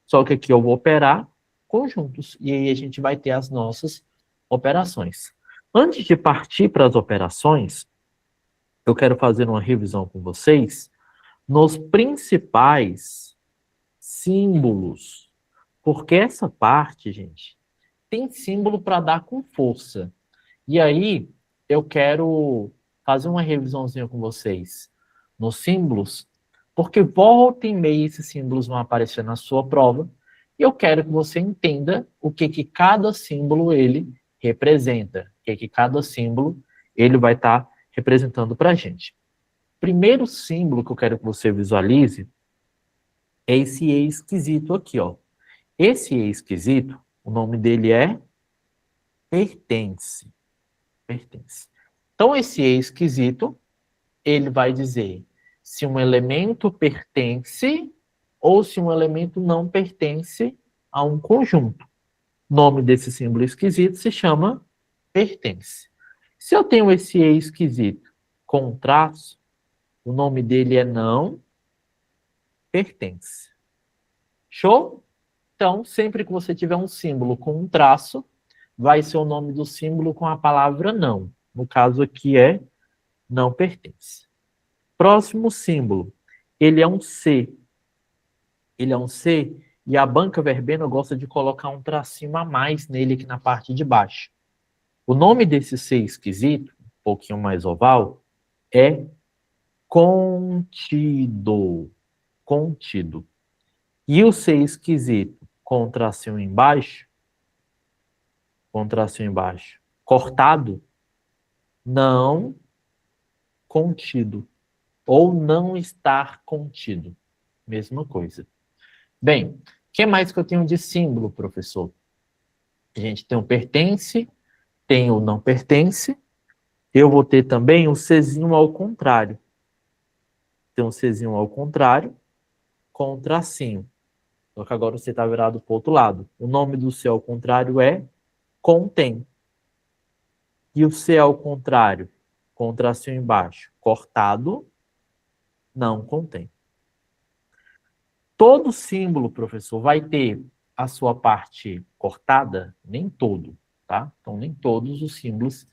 Só que aqui eu vou operar conjuntos. E aí a gente vai ter as nossas operações. Antes de partir para as operações, eu quero fazer uma revisão com vocês nos principais símbolos. Porque essa parte, gente, tem símbolo para dar com força. E aí, eu quero fazer uma revisãozinha com vocês nos símbolos, porque volta e meia esses símbolos vão aparecer na sua prova, e eu quero que você entenda o que cada símbolo ele representa, o que cada símbolo ele vai estar representando para a gente. Primeiro símbolo que eu quero que você visualize é esse E esquisito aqui, ó. Esse E esquisito, o nome dele é pertence. Pertence. Então, esse E esquisito, ele vai dizer se um elemento pertence ou se um elemento não pertence a um conjunto. O nome desse símbolo esquisito se chama pertence. Se eu tenho esse E esquisito com um traço, o nome dele é não pertence. Show? Então, sempre que você tiver um símbolo com um traço, vai ser o nome do símbolo com a palavra não. No caso aqui é não pertence. Próximo símbolo, ele é um C. Ele é um C e a banca verbena gosta de colocar um tracinho a mais nele aqui na parte de baixo. O nome desse C esquisito, um pouquinho mais oval, é contido. Contido. E o C esquisito com tracinho embaixo, cortado, não contido. Ou não estar contido. Mesma coisa. Bem, o que mais que eu tenho de símbolo, professor? A gente tem o pertence, tem o não pertence. Eu vou ter também o Czinho ao contrário. Tem um Czinho ao contrário com um tracinho. Só que agora você está virado para o outro lado. O nome do C ao contrário é contém. E o C ao contrário, com o tracinho embaixo, cortado, não contém. Todo símbolo, professor, vai ter a sua parte cortada? Nem todo, tá? Então, nem todos os símbolos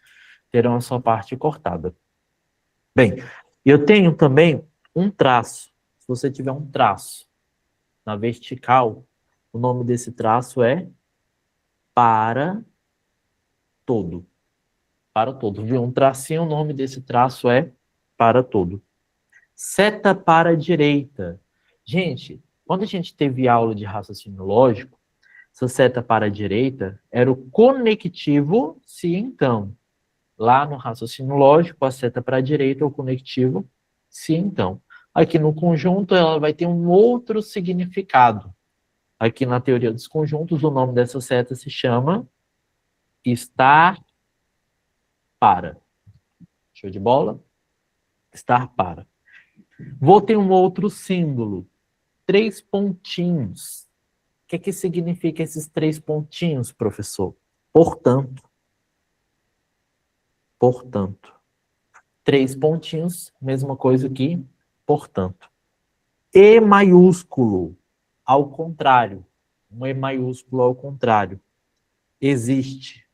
terão a sua parte cortada. Bem, eu tenho também um traço. Se você tiver um traço na vertical, o nome desse traço é para todo. Para todo. Viu? Um tracinho, o nome desse traço é para todo. Seta para a direita. Gente, quando a gente teve aula de raciocínio lógico, essa seta para a direita era o conectivo se então. Lá no raciocínio lógico, a seta para a direita é o conectivo se então. Aqui no conjunto, ela vai ter um outro significado. Aqui na teoria dos conjuntos, o nome dessa seta se chama estar para. Show de bola? Estar para. Vou ter um outro símbolo. 3 pontinhos. O que significa esses 3 pontinhos, professor? Portanto. Portanto. 3 pontinhos, mesma coisa que portanto. E maiúsculo, ao contrário. Um E maiúsculo ao contrário. Existe.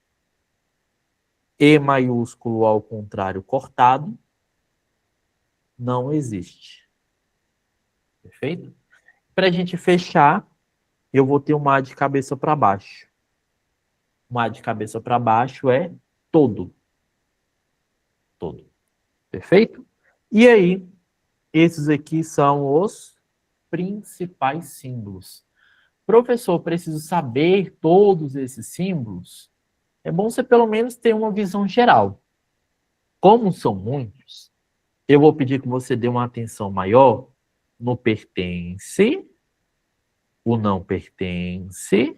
E maiúsculo ao contrário cortado. Não existe. Perfeito? Para a gente fechar, eu vou ter um A de cabeça para baixo. Um A de cabeça para baixo é todo. Todo. Perfeito? E aí, esses aqui são os principais símbolos. Professor, preciso saber todos esses símbolos? É bom você pelo menos ter uma visão geral. Como são muitos, eu vou pedir que você dê uma atenção maior no pertence, o não pertence,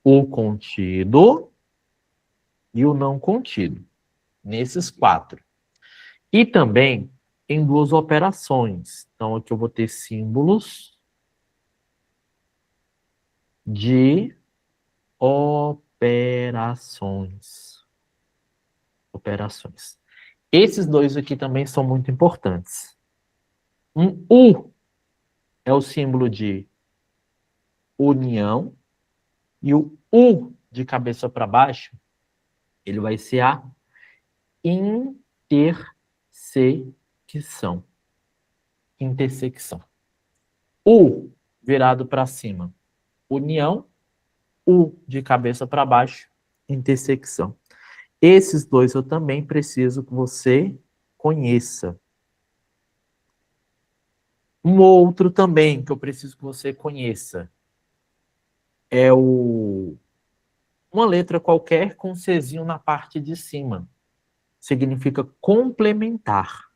o contido e o não contido. Nesses 4. E também em 2 operações. Então, aqui eu vou ter símbolos de operações. Operações. Esses 2 aqui também são muito importantes. Um U é o símbolo de união. E o U de cabeça para baixo, ele vai ser a intersecção. Intersecção. U virado para cima, união. U de cabeça para baixo, intersecção. Esses 2 eu também preciso que você conheça. Um outro também que eu preciso que você conheça é uma letra qualquer com Czinho na parte de cima. Significa complementar.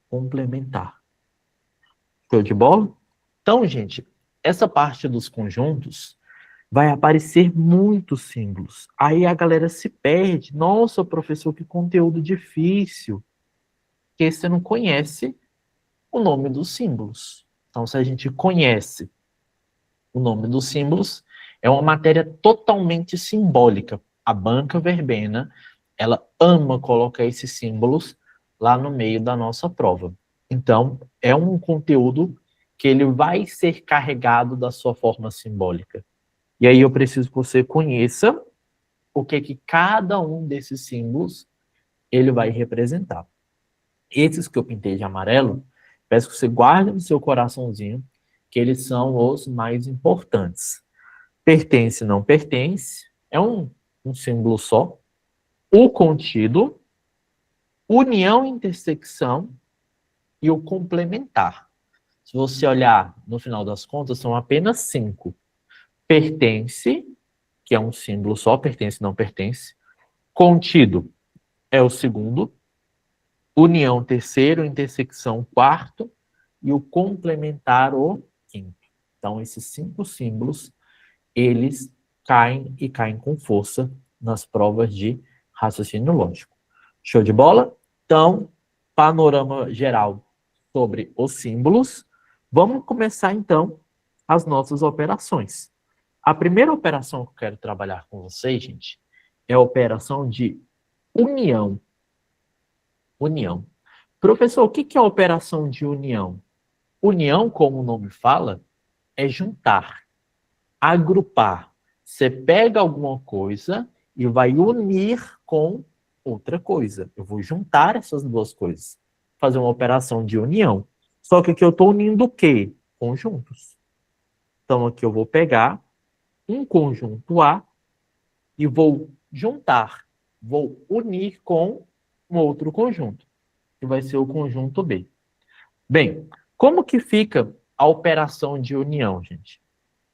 Complementar. Show de bola? Então, gente, essa parte dos conjuntos vai aparecer muitos símbolos. Aí a galera se perde. Nossa, professor, que conteúdo difícil. Porque você não conhece o nome dos símbolos. Então, se a gente conhece o nome dos símbolos, é uma matéria totalmente simbólica. A banca verbena, ela ama colocar esses símbolos lá no meio da nossa prova. Então, é um conteúdo que ele vai ser carregado da sua forma simbólica. E aí eu preciso que você conheça o que cada um desses símbolos ele vai representar. Esses que eu pintei de amarelo, peço que você guarde no seu coraçãozinho, que eles são os mais importantes. Pertence, não pertence, é um símbolo só. O contido, união, intersecção e o complementar. Se você olhar, no final das contas, são apenas 5. Pertence, que é um símbolo só, pertence, não pertence. Contido é o segundo. União, terceiro. Intersecção, quarto. E o complementar, o quinto. Então, esses 5 símbolos, eles caem e caem com força nas provas de raciocínio lógico. Show de bola? Então, panorama geral sobre os símbolos. Vamos começar, então, as nossas operações. A primeira operação que eu quero trabalhar com vocês, gente, é a operação de união. União. Professor, o que é a operação de união? União, como o nome fala, é juntar, agrupar. Você pega alguma coisa e vai unir com outra coisa. Eu vou juntar essas 2 coisas. Fazer uma operação de união. Só que aqui eu estou unindo o quê? Conjuntos. Então aqui eu vou pegar um conjunto A e vou juntar, vou unir com um outro conjunto, que vai ser o conjunto B. Bem, como que fica a operação de união, gente?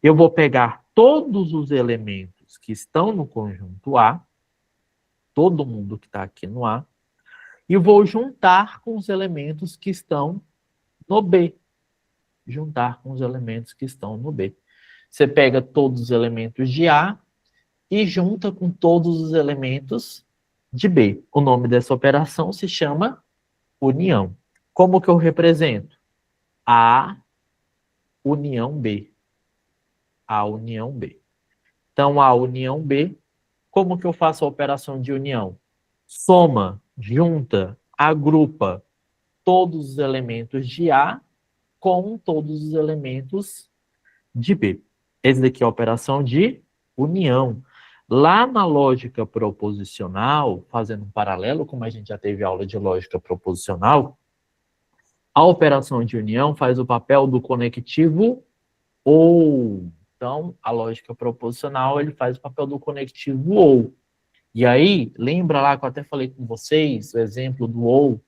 Eu vou pegar todos os elementos que estão no conjunto A, todo mundo que está aqui no A, e vou juntar com os elementos que estão no B. juntar com os elementos que estão no B. Você pega todos os elementos de A e junta com todos os elementos de B. O nome dessa operação se chama união. Como que eu represento? A união B. A união B. Então, a união B, como que eu faço a operação de união? Soma, junta, agrupa todos os elementos de A com todos os elementos de B. Essa daqui é a operação de união. Lá na lógica proposicional, fazendo um paralelo, como a gente já teve aula de lógica proposicional, a operação de união faz o papel do conectivo ou. Então, a lógica proposicional, ele faz o papel do conectivo ou. E aí, lembra lá que eu até falei com vocês, o exemplo do ou.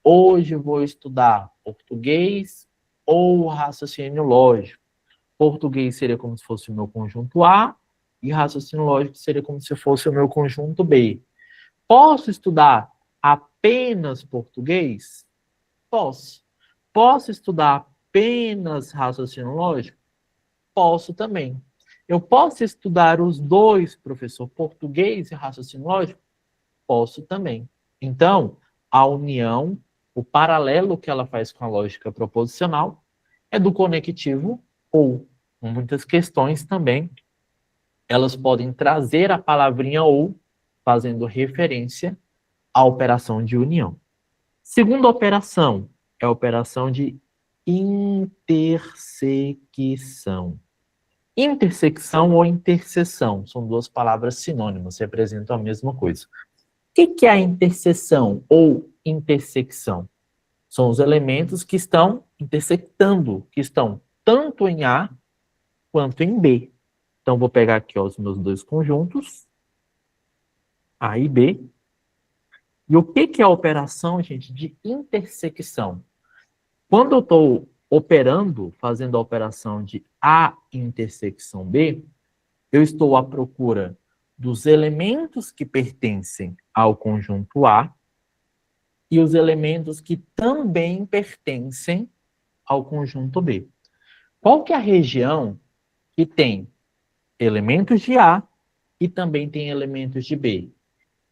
Hoje eu vou estudar português ou raciocínio lógico. Português seria como se fosse o meu conjunto A, e raciocínio lógico seria como se fosse o meu conjunto B. Posso estudar apenas português? Posso. Posso estudar apenas raciocínio lógico? Posso também. Eu posso estudar os dois, professor, português e raciocínio lógico? Posso também. Então, a união, o paralelo que ela faz com a lógica proposicional é do conectivo ou. Muitas questões também, elas podem trazer a palavrinha ou, fazendo referência à operação de união. Segunda operação é a operação de intersecção. Intersecção ou interseção são duas palavras sinônimas, representam a mesma coisa. O que é a interseção ou intersecção? São os elementos que estão intersectando, que estão tanto em A quanto em B. Então, vou pegar aqui ó, os meus dois conjuntos, A e B. E o que é a operação, gente, de intersecção? Quando eu estou operando, fazendo a operação de A intersecção B, eu estou à procura dos elementos que pertencem ao conjunto A e os elementos que também pertencem ao conjunto B. Qual que é a região que tem elementos de A e também tem elementos de B?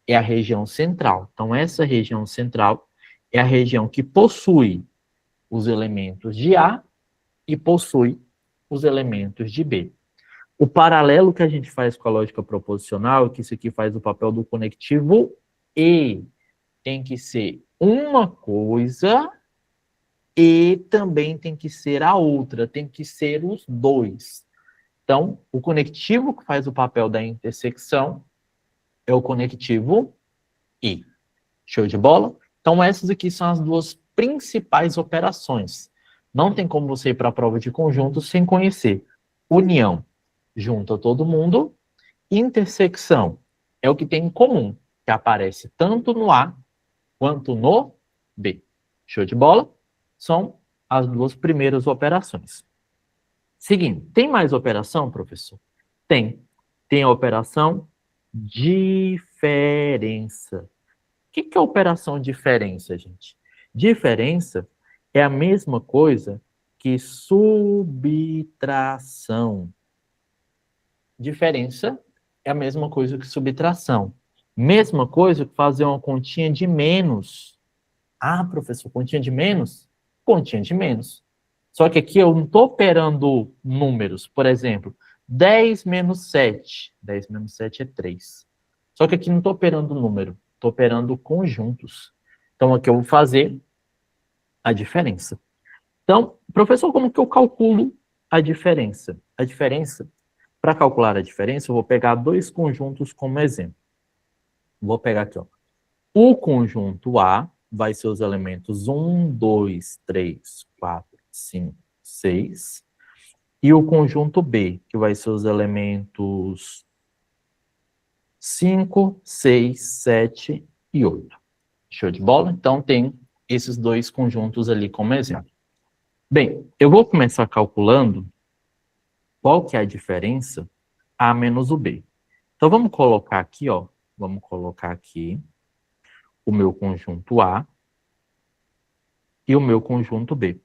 É a região central. Então, essa região central é a região que possui os elementos de A e possui os elementos de B. O paralelo que a gente faz com a lógica proposicional é que isso aqui faz o papel do conectivo e. Tem que ser uma coisa e também tem que ser a outra, tem que ser os dois. Então, o conectivo que faz o papel da intersecção é o conectivo e. Show de bola? Então, essas aqui são as duas principais operações. Não tem como você ir para a prova de conjunto sem conhecer. União, junta todo mundo. Intersecção é o que tem em comum, que aparece tanto no A quanto no B. Show de bola? São as duas primeiras operações. Seguindo, tem mais operação, professor? Tem. Tem a operação diferença. O que é a operação diferença, gente? Diferença é a mesma coisa que subtração. Diferença é a mesma coisa que subtração. Mesma coisa que fazer uma continha de menos. Ah, professor, continha de menos? Continha de menos. Só que aqui eu não estou operando números. Por exemplo, 10 menos 7. 10 menos 7 é 3. Só que aqui não estou operando número. Estou operando conjuntos. Então, aqui eu vou fazer a diferença. Então, professor, como que eu calculo a diferença? A diferença, para calcular a diferença, eu vou pegar dois conjuntos como exemplo. Vou pegar aqui, ó. O conjunto A vai ser os elementos 1, 2, 3, 4, 5, 6. E o conjunto B, que vai ser os elementos 5, 6, 7 e 8. Show de bola? Então, tem esses dois conjuntos ali como exemplo. Bem, eu vou começar calculando qual que é a diferença A menos o B. Então, vamos colocar aqui, ó. Vamos colocar aqui o meu conjunto A e o meu conjunto B.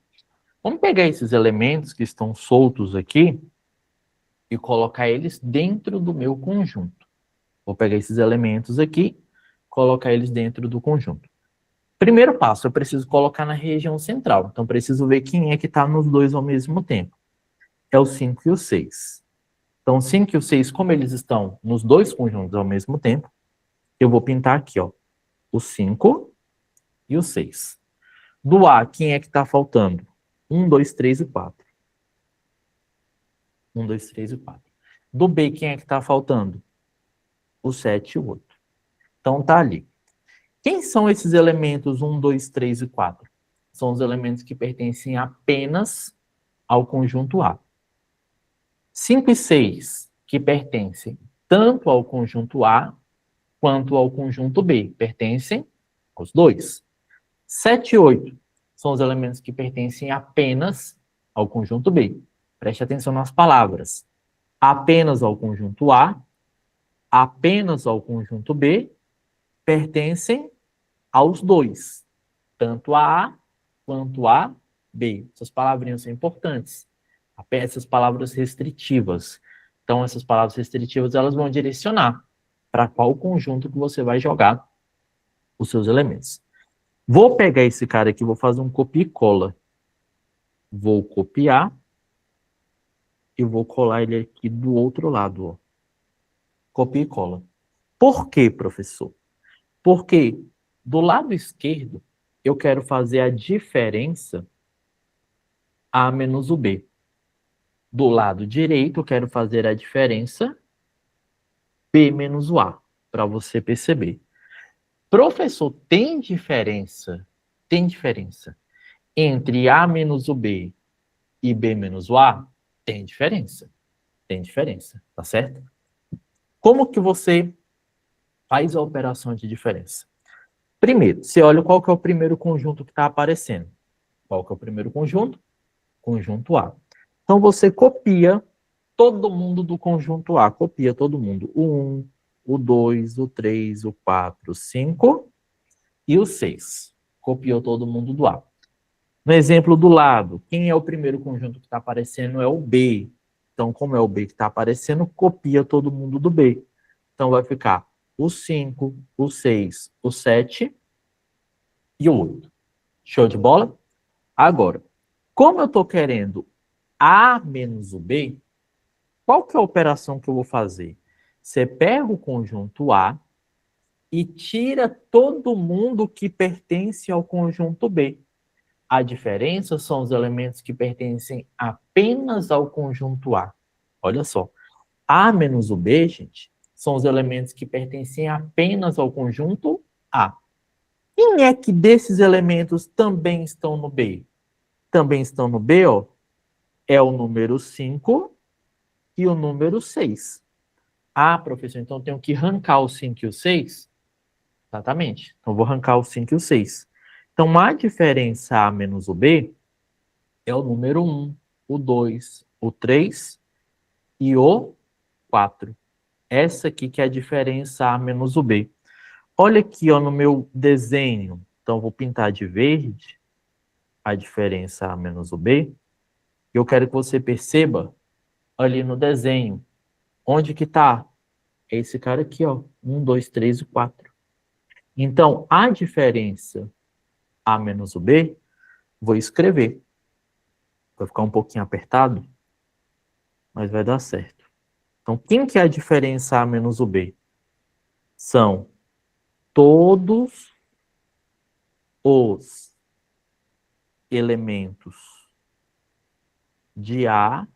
Vamos pegar esses elementos que estão soltos aqui e colocar eles dentro do meu conjunto. Vou pegar esses elementos aqui, colocar eles dentro do conjunto. Primeiro passo, eu preciso colocar na região central. Então, preciso ver quem é que está nos dois ao mesmo tempo. É o 5 e o 6. Então, o 5 e o 6, como eles estão nos dois conjuntos ao mesmo tempo, eu vou pintar aqui, ó, o 5 e o 6. Do A, quem é que está faltando? 1, 2, 3 e 4. 1, 2, 3 e 4. Do B, quem é que está faltando? O 7 e o 8. Então, tá ali. Quem são esses elementos 1, 2, 3 e 4? São os elementos que pertencem apenas ao conjunto A. 5 e 6, que pertencem tanto ao conjunto A quanto ao conjunto B. Pertencem aos dois. 7 e 8 são os elementos que pertencem apenas ao conjunto B. Preste atenção nas palavras. Apenas ao conjunto A, apenas ao conjunto B, pertencem aos dois. Tanto a A quanto a B. Essas palavrinhas são importantes. Essas palavras restritivas. Então, essas palavras restritivas, elas vão direcionar para qual conjunto que você vai jogar os seus elementos. Vou pegar esse cara aqui, vou fazer um copia e cola. Vou copiar e vou colar ele aqui do outro lado, ó. Copia e cola. Por quê, professor? Porque do lado esquerdo, eu quero fazer a diferença A menos o B. Do lado direito, eu quero fazer a diferença B menos o A, para você perceber. Professor, tem diferença entre A menos o B e B menos o A? Tem diferença, tá certo? Como que você faz a operação de diferença? Primeiro, você olha qual que é o primeiro conjunto que está aparecendo. Qual que é o primeiro conjunto? Conjunto A. Então, você copia todo mundo do conjunto A. Copia todo mundo. O 1, o 2, o 3, o 4, o 5 e o 6. Copiou todo mundo do A. No exemplo do lado, quem é o primeiro conjunto que está aparecendo? É o B. Então, como é o B que está aparecendo, copia todo mundo do B. Então, vai ficar o 5, o 6, o 7 e o 8. Show de bola? Agora, como eu estou querendo A menos o B, qual que é a operação que eu vou fazer? Você pega o conjunto A e tira todo mundo que pertence ao conjunto B. A diferença são os elementos que pertencem apenas ao conjunto A. Olha só. A menos o B, gente, são os elementos que pertencem apenas ao conjunto A. Quem é que desses elementos também estão no B? Também estão no B, ó. É o número 5 e o número 6. Ah, professor, então eu tenho que arrancar o 5 e o 6? Exatamente. Então, eu vou arrancar o 5 e o 6. Então, a diferença A menos o B é o número 1, o 2, o 3 e o 4. Essa aqui que é a diferença A menos o B. Olha aqui, ó, no meu desenho. Então, eu vou pintar de verde a diferença A menos o B. E eu quero que você perceba ali no desenho. Onde que tá? É esse cara aqui, ó. 1, 2, 3 e 4. Então, a diferença A menos o B, vou escrever. Vai ficar um pouquinho apertado, mas vai dar certo. Então, quem que é a diferença A menos o B? São todos os elementos de A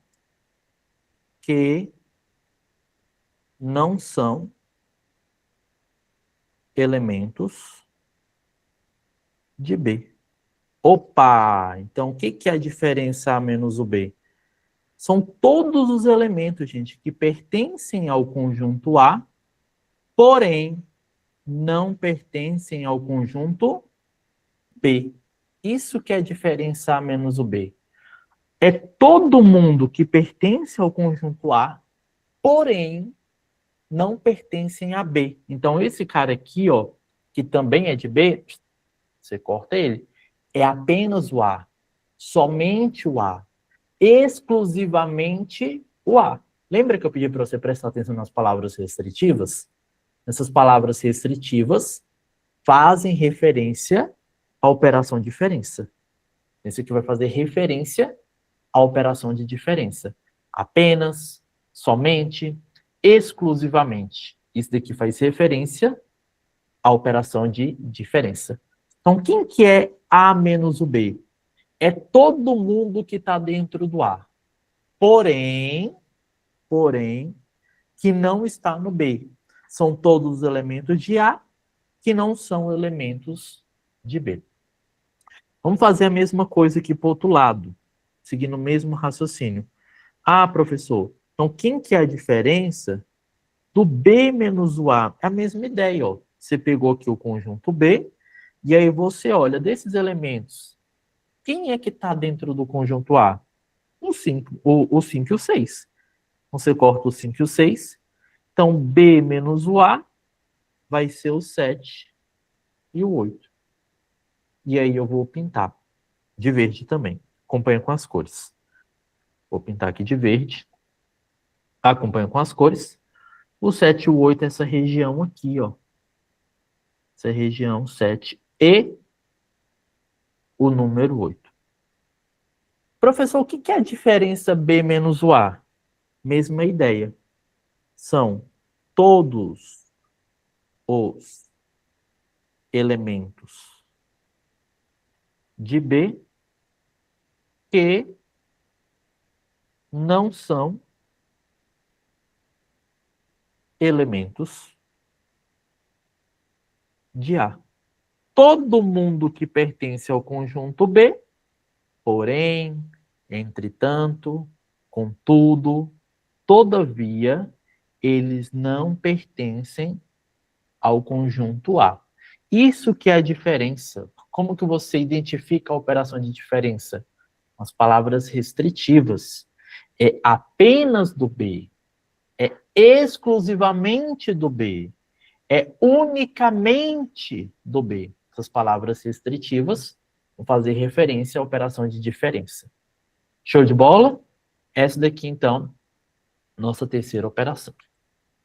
que não são elementos de B. Opa! Então, o que é a diferença A menos o B? São todos os elementos, gente, que pertencem ao conjunto A, porém, não pertencem ao conjunto B. Isso que é a diferença A menos o B. É todo mundo que pertence ao conjunto A, porém, não pertencem a B. Então, esse cara aqui, ó, que também é de B, você corta ele. É apenas o A. somente o A, exclusivamente o A. Lembra que eu pedi para você prestar atenção nas palavras restritivas? Essas palavras restritivas fazem referência à operação de diferença. Esse aqui vai fazer referência à operação de diferença. Apenas, somente, exclusivamente. Isso daqui faz referência à operação de diferença. Então, quem que é A menos o B? É todo mundo que está dentro do A. Porém, que não está no B. São todos os elementos de A que não são elementos de B. Vamos fazer a mesma coisa aqui para o outro lado, seguindo o mesmo raciocínio. Ah, professor, então quem que é a diferença do B menos o A? É a mesma ideia, ó. Você pegou aqui o conjunto B, e aí você olha desses elementos. Quem é que está dentro do conjunto A? O 5 e o 6. Então, você corta o 5 e o 6. Então, B menos o A vai ser o 7 e o 8. E aí eu vou pintar de verde também. Acompanha com as cores. Vou pintar aqui de verde. Acompanha com as cores. O 7 e o 8 é essa região aqui, ó. Essa região 7 e o número 8. Professor, o que é a diferença B menos o A? Mesma ideia. São todos os elementos de B que não são elementos de A. Todo mundo que pertence ao conjunto B, porém, entretanto, contudo, todavia, eles não pertencem ao conjunto A. Isso que é a diferença. Como que você identifica a operação de diferença? As palavras restritivas. É apenas do B. É exclusivamente do B. É unicamente do B. Essas palavras restritivas vão fazer referência à operação de diferença. Show de bola? Essa daqui, então, nossa terceira operação.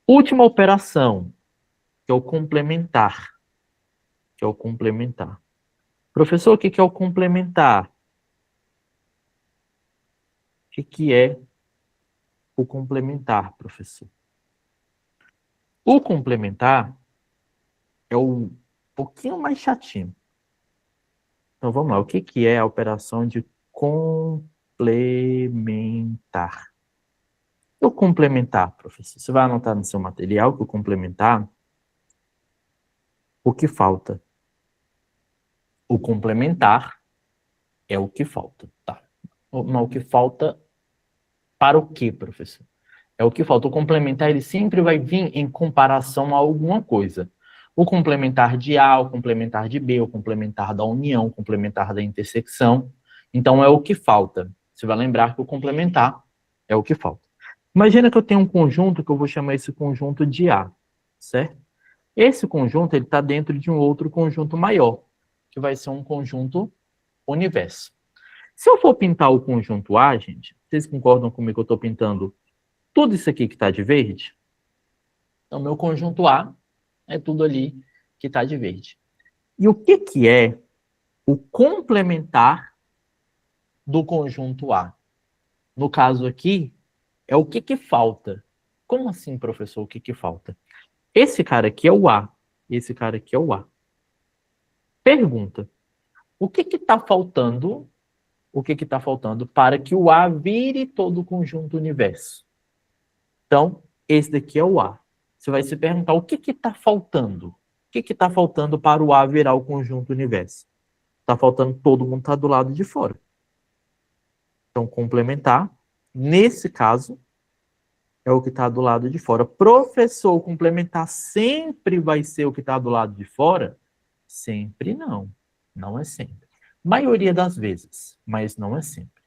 Última operação, que é o complementar. Professor, o que é o complementar? O que é o complementar, professor? O complementar é um pouquinho mais chatinho. Então, vamos lá. O que é a operação de complementar? O complementar, professor, você vai anotar no seu material que o complementar, o que falta? O complementar é o que falta, tá? Não, o que falta para o quê, professor? É o que falta. O complementar, ele sempre vai vir em comparação a alguma coisa. O complementar de A, o complementar de B, o complementar da união, o complementar da intersecção. Então, é o que falta. Você vai lembrar que o complementar é o que falta. Imagina que eu tenho um conjunto que eu vou chamar esse conjunto de A, certo? Esse conjunto ele está dentro de um outro conjunto maior, que vai ser um conjunto universo. Se eu for pintar o conjunto A, gente, vocês concordam comigo que eu estou pintando tudo isso aqui que está de verde? Então, meu conjunto A é tudo ali que está de verde. E o que é o complementar do conjunto A? No caso aqui, é o que falta. Como assim, professor, o que falta? Esse cara aqui é o A. Esse cara aqui é o A. Pergunta. O que está faltando? O que está faltando para que o A vire todo o conjunto universo? Então, esse daqui é o A. Você vai se perguntar o que está faltando? O que está faltando para o A virar o conjunto universo? Está faltando todo mundo estar do lado de fora. Então, complementar, nesse caso, é o que está do lado de fora. Professor, complementar sempre vai ser o que está do lado de fora? Sempre não. Não é sempre. Maioria das vezes, mas não é sempre.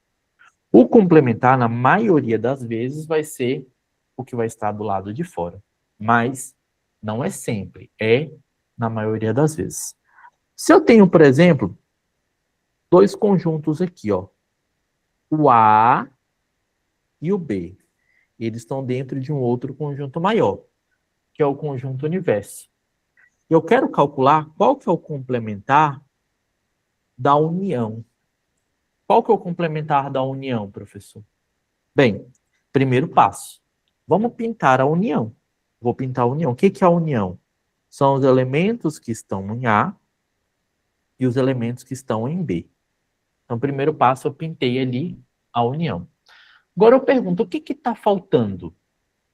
O complementar, na maioria das vezes, vai ser o que vai estar do lado de fora. Mas não é sempre. É na maioria das vezes. Se eu tenho, por exemplo, dois conjuntos aqui, ó. o A e o B. Eles estão dentro de um outro conjunto maior, que é o conjunto universo. Eu quero calcular qual que é o complementar da união. Qual que é o complementar da união, professor? Bem, primeiro passo. Vamos pintar a união. Vou pintar a união. O que que é a união? São os elementos que estão em A e os elementos que estão em B. Então, primeiro passo, eu pintei ali a união. Agora eu pergunto, o que está faltando?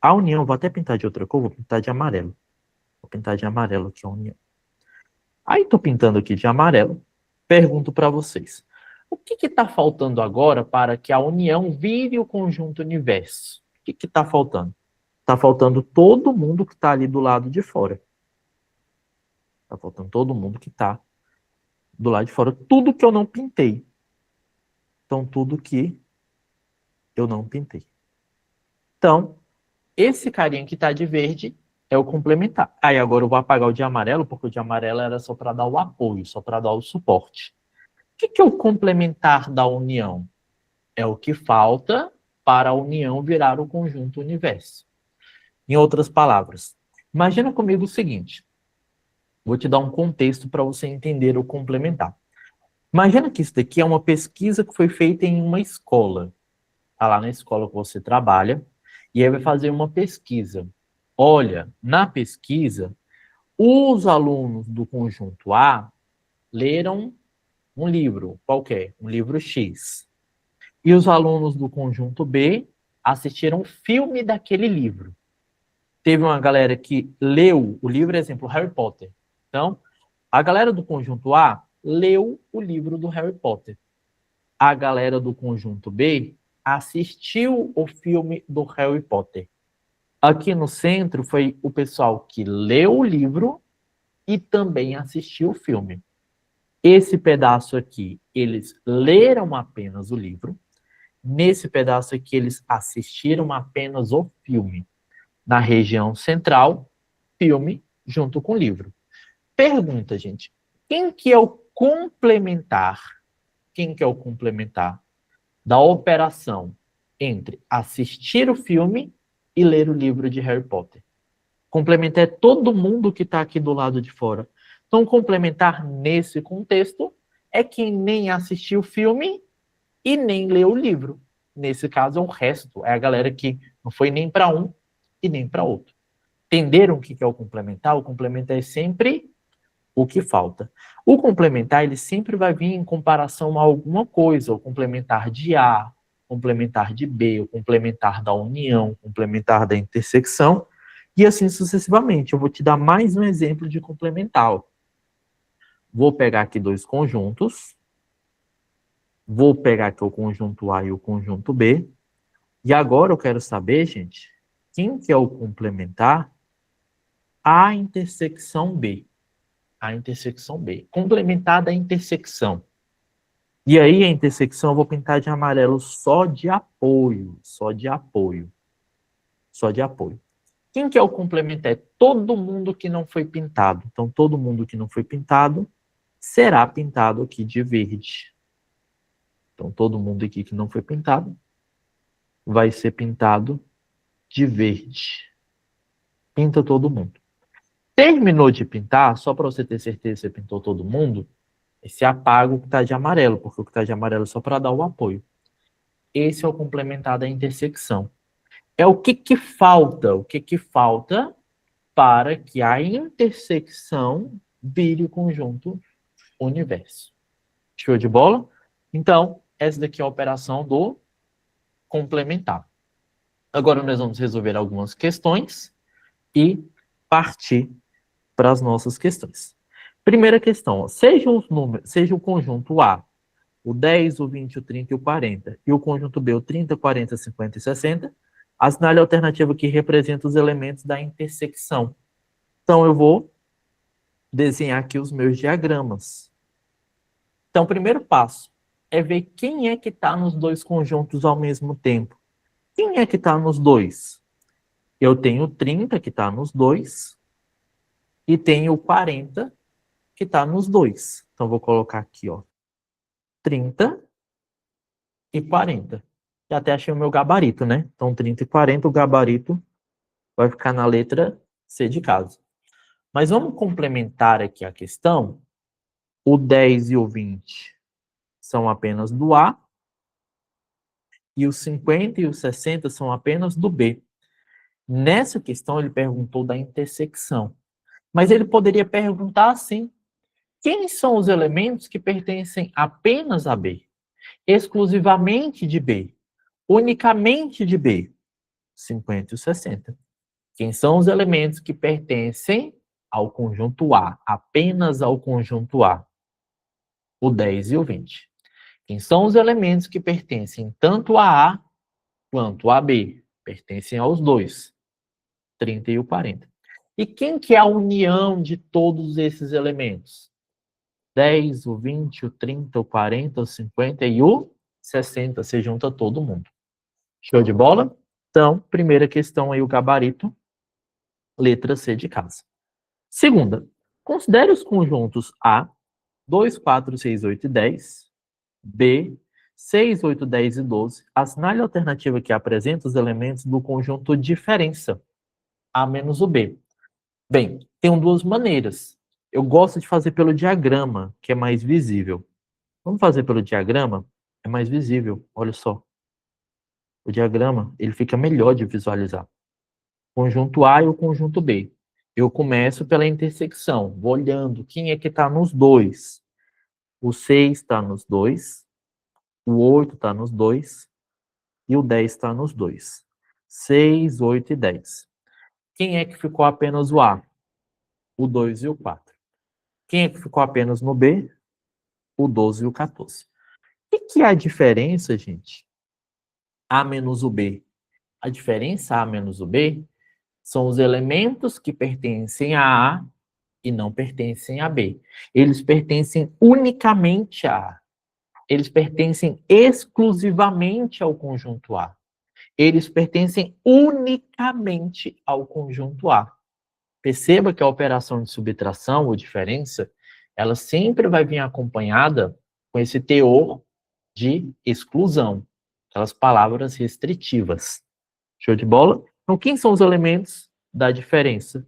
A união, vou até pintar de outra cor, vou pintar de amarelo. Vou pintar de amarelo aqui a união. Aí estou pintando aqui de amarelo. Pergunto para vocês. O que está faltando agora para que a união vire o conjunto universo? O que está faltando? Está faltando todo mundo que está ali do lado de fora. Está faltando todo mundo que está do lado de fora. Tudo que eu não pintei. Então, tudo que eu não pintei. Então, esse carinha que está de verde é o complementar. Aí agora eu vou apagar o de amarelo, porque o de amarelo era só para dar o apoio, só para dar o suporte. O que é o complementar da união? É o que falta para a união virar o conjunto universo. Em outras palavras, imagina comigo o seguinte. Vou te dar um contexto para você entender o complementar. Imagina que isso daqui é uma pesquisa que foi feita em uma escola. Está lá na escola que você trabalha, e aí vai fazer uma pesquisa. Olha, na pesquisa, os alunos do conjunto A leram um livro qualquer, um livro X. E os alunos do conjunto B assistiram um filme daquele livro. Teve uma galera que leu o livro, exemplo, Harry Potter. Então, a galera do conjunto A leu o livro do Harry Potter. A galera do conjunto B assistiu o filme do Harry Potter. Aqui no centro foi o pessoal que leu o livro e também assistiu o filme. Esse pedaço aqui, eles leram apenas o livro. Nesse pedaço aqui, eles assistiram apenas o filme. Na região central, filme junto com o livro. Pergunta, gente. Quem que é o complementar? Quem que é o complementar da operação entre assistir o filme e ler o livro de Harry Potter? Complementar é todo mundo que está aqui do lado de fora. Então, complementar nesse contexto é quem nem assistiu o filme e nem leu o livro. Nesse caso, é o resto. É a galera que não foi nem para um e nem para outro. Entenderam o que é o complementar? O complementar é sempre o que falta. O complementar, ele sempre vai vir em comparação a alguma coisa. O complementar de A, o complementar de B, o complementar da união, o complementar da intersecção, e assim sucessivamente. Eu vou te dar mais um exemplo de complementar. Vou pegar aqui dois conjuntos. Vou pegar aqui o conjunto A e o conjunto B. E agora eu quero saber, gente, quem que é o complementar à intersecção B. A intersecção B. Complementar da intersecção. E aí a intersecção eu vou pintar de amarelo só de apoio. Só de apoio. Só de apoio. Quem que é o complementar? É todo mundo que não foi pintado. Então, todo mundo que não foi pintado será pintado aqui de verde. Então, todo mundo aqui que não foi pintado vai ser pintado de verde. Pinta todo mundo. Terminou de pintar, só para você ter certeza que você pintou todo mundo, você apaga o que está de amarelo, porque o que está de amarelo é só para dar o apoio. Esse é o complementar da intersecção. É o que falta? O que falta para que a intersecção vire o conjunto universo. Show de bola? Então, essa daqui é a operação do complementar. Agora nós vamos resolver algumas questões e partir para as nossas questões. Primeira questão, ó, seja o conjunto A, o 10, o 20, o 30 e o 40, e o conjunto B, o 30, 40, 50 e 60, assinale a alternativa que representa os elementos da intersecção. Então, eu vou desenhar aqui os meus diagramas. Então, o primeiro passo é ver quem é que está nos dois conjuntos ao mesmo tempo. Quem é que está nos dois? Eu tenho 30 que está nos dois e tenho 40 que está nos dois. Então, vou colocar aqui, ó, 30 e 40. E até achei o meu gabarito, né? Então, 30 e 40, o gabarito vai ficar na letra C de casa. Mas vamos complementar aqui a questão. O 10 e o 20 são apenas do A, e os 50 e os 60 são apenas do B. Nessa questão, ele perguntou da intersecção. Mas ele poderia perguntar assim: quem são os elementos que pertencem apenas a B? Exclusivamente de B? Unicamente de B? 50 e 60. Quem são os elementos que pertencem ao conjunto A? Apenas ao conjunto A? O 10 e o 20. Quem são os elementos que pertencem tanto a A quanto a B? Pertencem aos dois. 30 e o 40. E quem que é a união de todos esses elementos? 10, o 20, o 30, o 40, o 50 e o 60. Você junta todo mundo. Show de bola? Então, primeira questão aí, o gabarito. Letra C de casa. Segunda, considere os conjuntos A, 2, 4, 6, 8 e 10. B, 6, 8, 10 e 12. Assinale a alternativa que apresenta os elementos do conjunto diferença. A menos o B. Bem, tem duas maneiras. Eu gosto de fazer pelo diagrama, que é mais visível. Vamos fazer pelo diagrama? É mais visível, olha só. O diagrama, ele fica melhor de visualizar. Conjunto A e o conjunto B. Eu começo pela intersecção, vou olhando quem é que está nos dois. O 6 está nos dois, o 8 está nos dois e o 10 está nos dois. 6, 8 e 10. Quem é que ficou apenas o A? O 2 e o 4. Quem é que ficou apenas no B? O 12 e o 14. O que é a diferença, gente? A menos o B. A diferença A menos o B são os elementos que pertencem a A e não pertencem a B. Eles pertencem unicamente a A. Eles pertencem exclusivamente ao conjunto A. Eles pertencem unicamente ao conjunto A. Perceba que a operação de subtração ou diferença, ela sempre vai vir acompanhada com esse teor de exclusão, aquelas palavras restritivas. Show de bola? Então, quem são os elementos da diferença?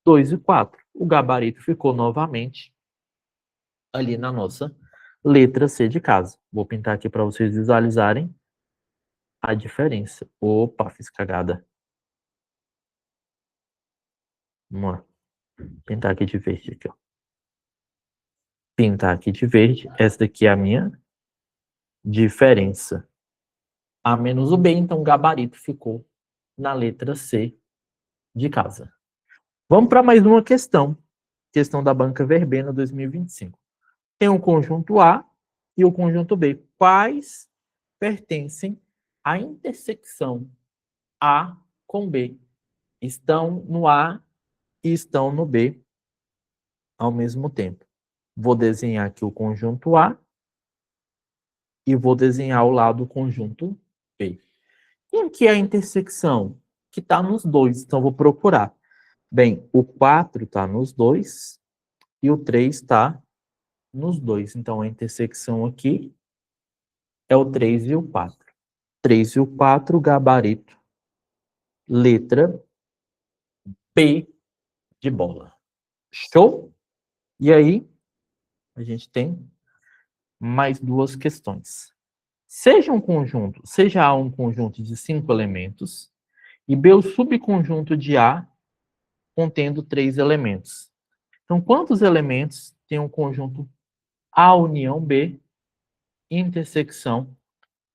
2 e 4. O gabarito ficou novamente ali na nossa letra C de casa. Vou pintar aqui para vocês visualizarem a diferença. Opa, fiz cagada. Vamos lá. Pintar aqui de verde. Aqui, ó. Pintar aqui de verde. Essa daqui é a minha diferença. A menos o B, então o gabarito ficou na letra C de casa. Vamos para mais uma questão. Questão da Banca Verbena 2025. Tem o conjunto A e o conjunto B. Quais pertencem à intersecção A com B? Estão no A e estão no B ao mesmo tempo. Vou desenhar aqui o conjunto A e vou desenhar ao lado o conjunto B. Quem que é a intersecção? Que está nos dois, então vou procurar. Bem, o 4 está nos dois e o 3 está nos dois. Então, a intersecção aqui é o 3 e o 4. 3 e o 4, gabarito. Letra P de bola. Show? E aí, a gente tem mais duas questões. Seja A um conjunto de 5 elementos e B o subconjunto de A contendo 3 elementos. Então, quantos elementos tem um conjunto A união B intersecção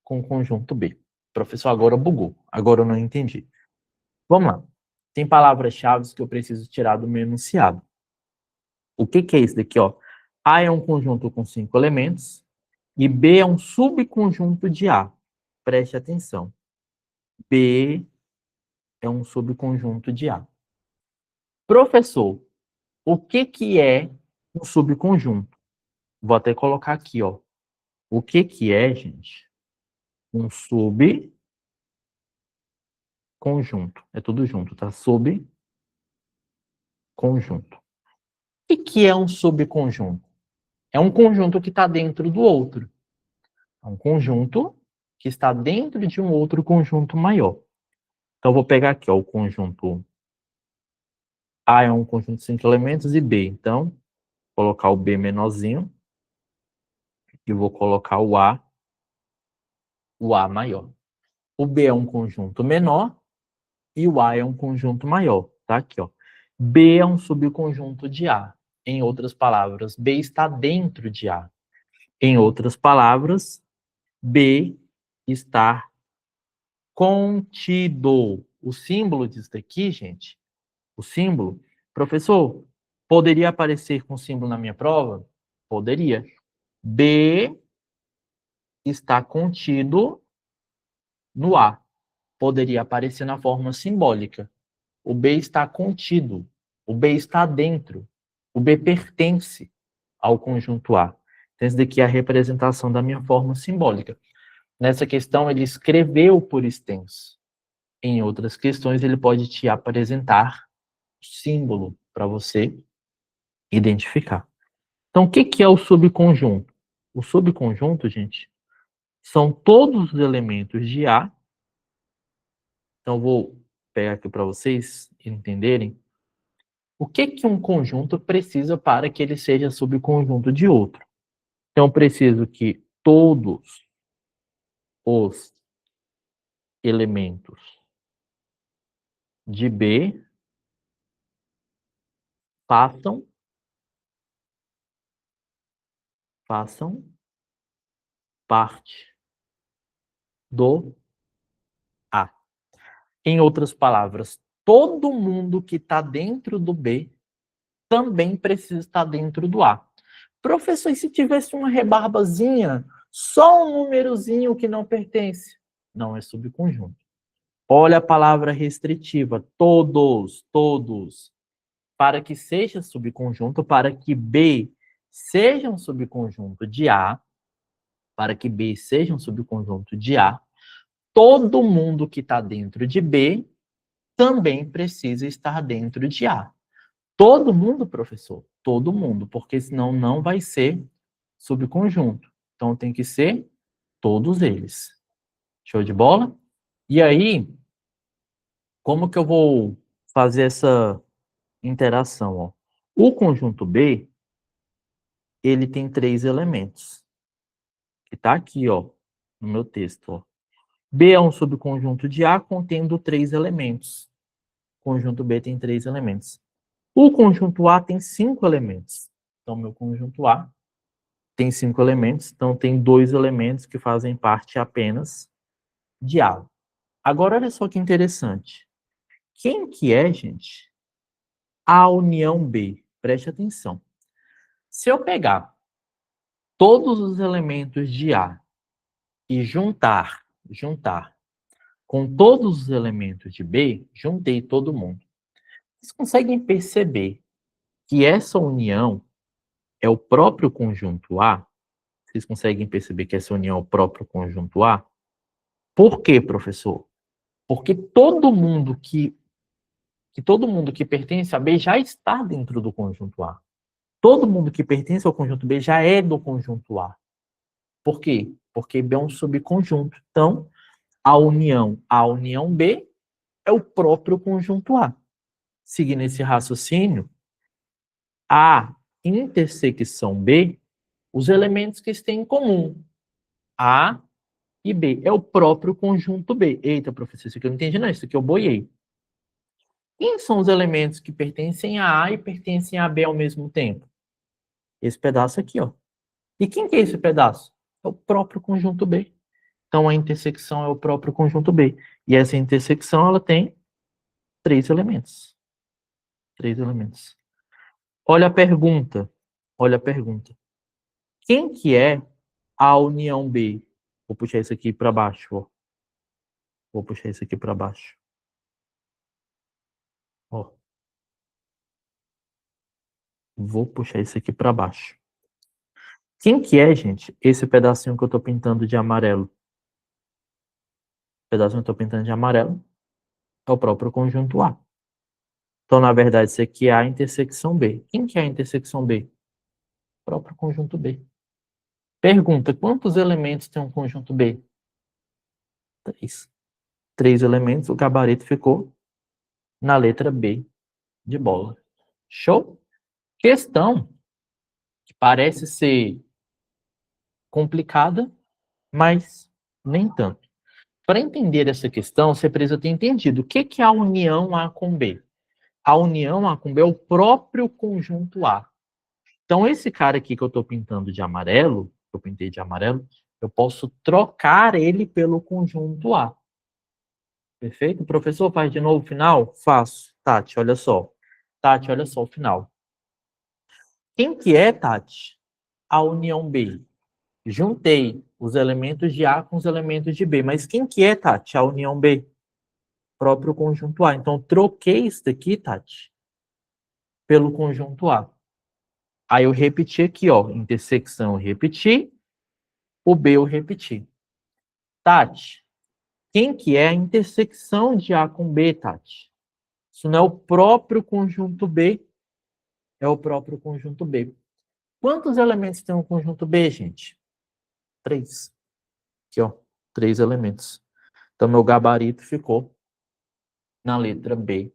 com o conjunto B? Professor, agora bugou. Agora eu não entendi. Vamos lá. Tem palavras-chave que eu preciso tirar do meu enunciado. O que é isso daqui, ó? A é um conjunto com 5 elementos e B é um subconjunto de A. Preste atenção. B é um subconjunto de A. Professor, o que é um subconjunto? Vou até colocar aqui, ó. O que é, gente? Um subconjunto. É tudo junto, tá? Subconjunto. O que é um subconjunto? É um conjunto que está dentro do outro. É um conjunto que está dentro de um outro conjunto maior. Então, eu vou pegar aqui, ó, o conjunto A é um conjunto de 5 elementos e B. Então, vou colocar o B menorzinho e vou colocar o A maior. O B é um conjunto menor e o A é um conjunto maior. Tá aqui, ó. B é um subconjunto de A. Em outras palavras, B está dentro de A. Em outras palavras, B está contido. O símbolo disso daqui, gente, o símbolo, professor, poderia aparecer com símbolo na minha prova? Poderia. B está contido no A. Poderia aparecer na forma simbólica. O B está contido. O B está dentro. O B pertence ao conjunto A. Então, essa daqui é a representação da minha forma simbólica. Nessa questão, ele escreveu por extenso. Em outras questões, ele pode te apresentar o símbolo para você identificar. Então, o que é o subconjunto? O subconjunto, gente, são todos os elementos de A. Então, vou pegar aqui para vocês entenderem o que um conjunto precisa para que ele seja subconjunto de outro. Então, eu preciso que todos os elementos de B façam parte do A. Em outras palavras, todo mundo que está dentro do B também precisa estar dentro do A. Professor, e se tivesse uma rebarbazinha, só um númerozinho que não pertence? Não é subconjunto. Olha a palavra restritiva, todos. Para que seja subconjunto, para que B seja um subconjunto de A, todo mundo que está dentro de B também precisa estar dentro de A. Todo mundo, professor? Todo mundo, porque senão não vai ser subconjunto. Então tem que ser todos eles. Show de bola? E aí, como que eu vou fazer essa interação? Ó? O conjunto B, ele tem 3 elementos. Que está aqui, ó, no meu texto. Ó. B é um subconjunto de A contendo 3 elementos. O conjunto B tem 3 elementos. O conjunto A tem 5 elementos. Então, meu conjunto A tem 5 elementos. Então, tem 2 elementos que fazem parte apenas de A. Agora, olha só que interessante. Quem que é, gente? A união B. Preste atenção. Se eu pegar todos os elementos de A e juntar com todos os elementos de B, juntei todo mundo. Vocês conseguem perceber que essa união é o próprio conjunto A? Vocês conseguem perceber que essa união é o próprio conjunto A? Por quê, professor? Porque todo mundo que pertence a B já está dentro do conjunto A. Todo mundo que pertence ao conjunto B já é do conjunto A. Por quê? Porque B é um subconjunto. Então, a união B é o próprio conjunto A. Seguindo esse raciocínio, a intersecção B, os elementos que têm em comum, A e B, é o próprio conjunto B. Eita, professor, isso aqui eu não entendi não, isso aqui eu boiei. Quem são os elementos que pertencem a A e pertencem a B ao mesmo tempo? Esse pedaço aqui, ó. E quem que é esse pedaço? É o próprio conjunto B. Então, a intersecção é o próprio conjunto B. E essa intersecção, ela tem 3 elementos. 3 elementos. Olha a pergunta. Quem que é a união B? Vou puxar isso aqui para baixo, ó. Ó. Vou puxar isso aqui para baixo. Quem que é, gente, esse pedacinho que eu estou pintando de amarelo? O pedacinho que eu estou pintando de amarelo é o próprio conjunto A. Então, na verdade, isso aqui é a intersecção B. Quem que é a intersecção B? O próprio conjunto B. Pergunta, quantos elementos tem um conjunto B? 3. 3 elementos, o gabarito ficou na letra B de bola. Show? Questão que parece ser complicada, mas nem tanto. Para entender essa questão, você precisa ter entendido o que é a união A com B. A união A com B é o próprio conjunto A. Então, esse cara aqui que eu estou pintando de amarelo, eu pintei de amarelo, eu posso trocar ele pelo conjunto A. Perfeito? O professor faz de novo o final? Faço. Tati, olha só. Tati, olha só o final. Quem que é, Tati? A união B. Juntei os elementos de A com os elementos de B. Mas quem que é, Tati? A união B. Próprio conjunto A. Então, troquei isso daqui, Tati, pelo conjunto A. Aí eu repeti aqui, ó. Intersecção eu repeti. O B eu repeti. Tati, quem que é a intersecção de A com B, Tati? Isso não é o próprio conjunto B, é o próprio conjunto B. Quantos elementos tem um conjunto B, gente? 3. Aqui, ó. 3 elementos. Então, meu gabarito ficou na letra B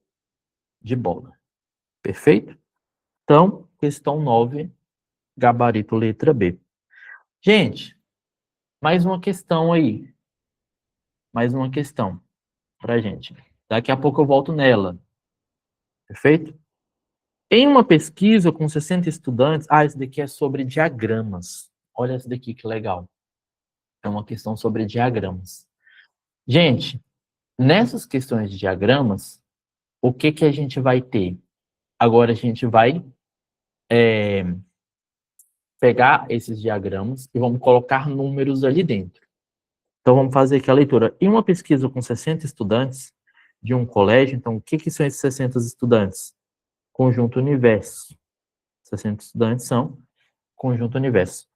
de bola. Perfeito? Então, questão 9, gabarito letra B. Gente, mais uma questão aí. Mais uma questão pra gente. Daqui a pouco eu volto nela. Perfeito? Em uma pesquisa com 60 estudantes... Ah, esse daqui é sobre diagramas. Olha esse daqui que legal. É uma questão sobre diagramas. Gente, nessas questões de diagramas, o que que a gente vai ter? Agora a gente vai pegar esses diagramas e vamos colocar números ali dentro. Então vamos fazer aqui a leitura. Em uma pesquisa com 60 estudantes de um colégio, então o que que são esses 60 estudantes? Conjunto universo. 60 estudantes são conjunto universo.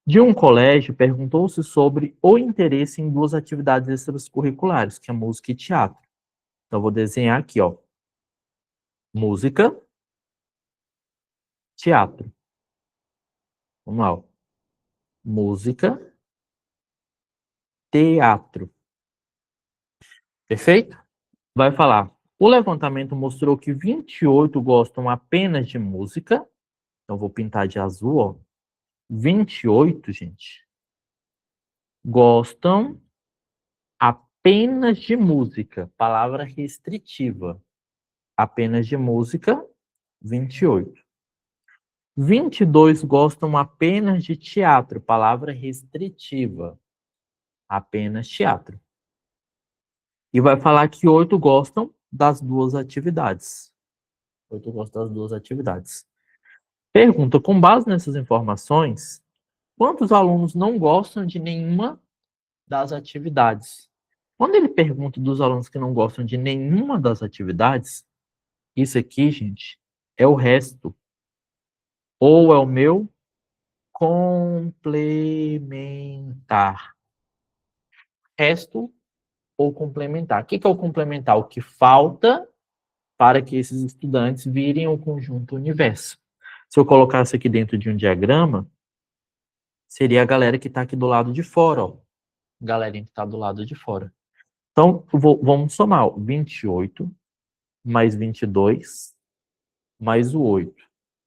De um colégio, perguntou-se sobre o interesse em 2 atividades extracurriculares, que é música e teatro. Então, eu vou desenhar aqui, ó. Música, teatro. Vamos lá, ó. Música, teatro. Perfeito? Vai falar. O levantamento mostrou que 28 gostam apenas de música. Então, eu vou pintar de azul, ó. 28, gente, gostam apenas de música. Palavra restritiva. Apenas de música, 28. 22 gostam apenas de teatro. Palavra restritiva. Apenas teatro. E vai falar que 8 gostam das 2 atividades. 8 gostam das 2 atividades. Pergunta, com base nessas informações, quantos alunos não gostam de nenhuma das atividades? Quando ele pergunta dos alunos que não gostam de nenhuma das atividades, isso aqui, gente, é o resto. Ou é o meu complementar. Resto ou complementar. O que é o complementar? O que falta para que esses estudantes virem o conjunto universo. Se eu colocasse aqui dentro de um diagrama, seria a galera que está aqui do lado de fora, ó. Galerinha que está do lado de fora. Então, vamos somar, ó. 28 mais 22 mais o 8.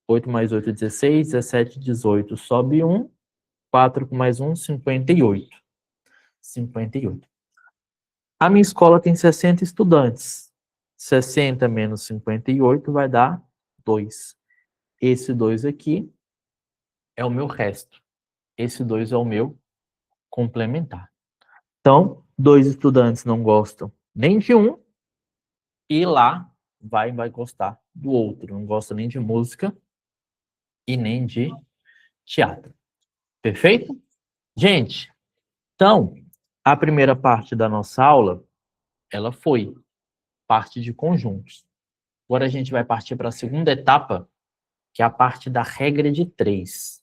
8 mais 8, 16, 17, 18, sobe 1. 4 com mais 1, 58. 58. A minha escola tem 60 estudantes. 60 menos 58 vai dar 2. Esse 2 aqui é o meu resto. Esse 2 é o meu complementar. Então, 2 estudantes não gostam nem de um, e lá vai gostar do outro. Não gosta nem de música e nem de teatro. Perfeito? Gente, então, a primeira parte da nossa aula, ela foi parte de conjuntos. Agora a gente vai partir para a segunda etapa, que é a parte da regra de 3.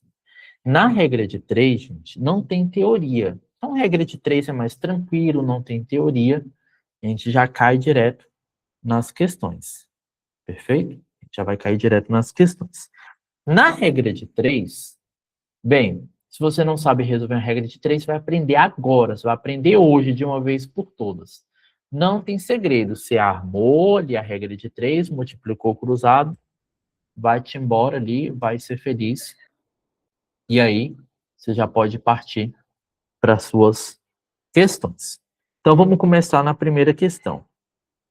Na regra de 3, gente, não tem teoria. Então, a regra de 3 é mais tranquilo, não tem teoria. A gente já cai direto nas questões. Perfeito? A gente já vai cair direto nas questões. Na regra de 3, bem, se Se você não sabe resolver uma regra de 3, você vai aprender agora, você vai aprender hoje, de uma vez por todas. Não tem segredo, você armou ali a regra de 3, multiplicou cruzado, vai-te embora ali, vai ser feliz. E aí, você já pode partir para as suas questões. Então, vamos começar na primeira questão.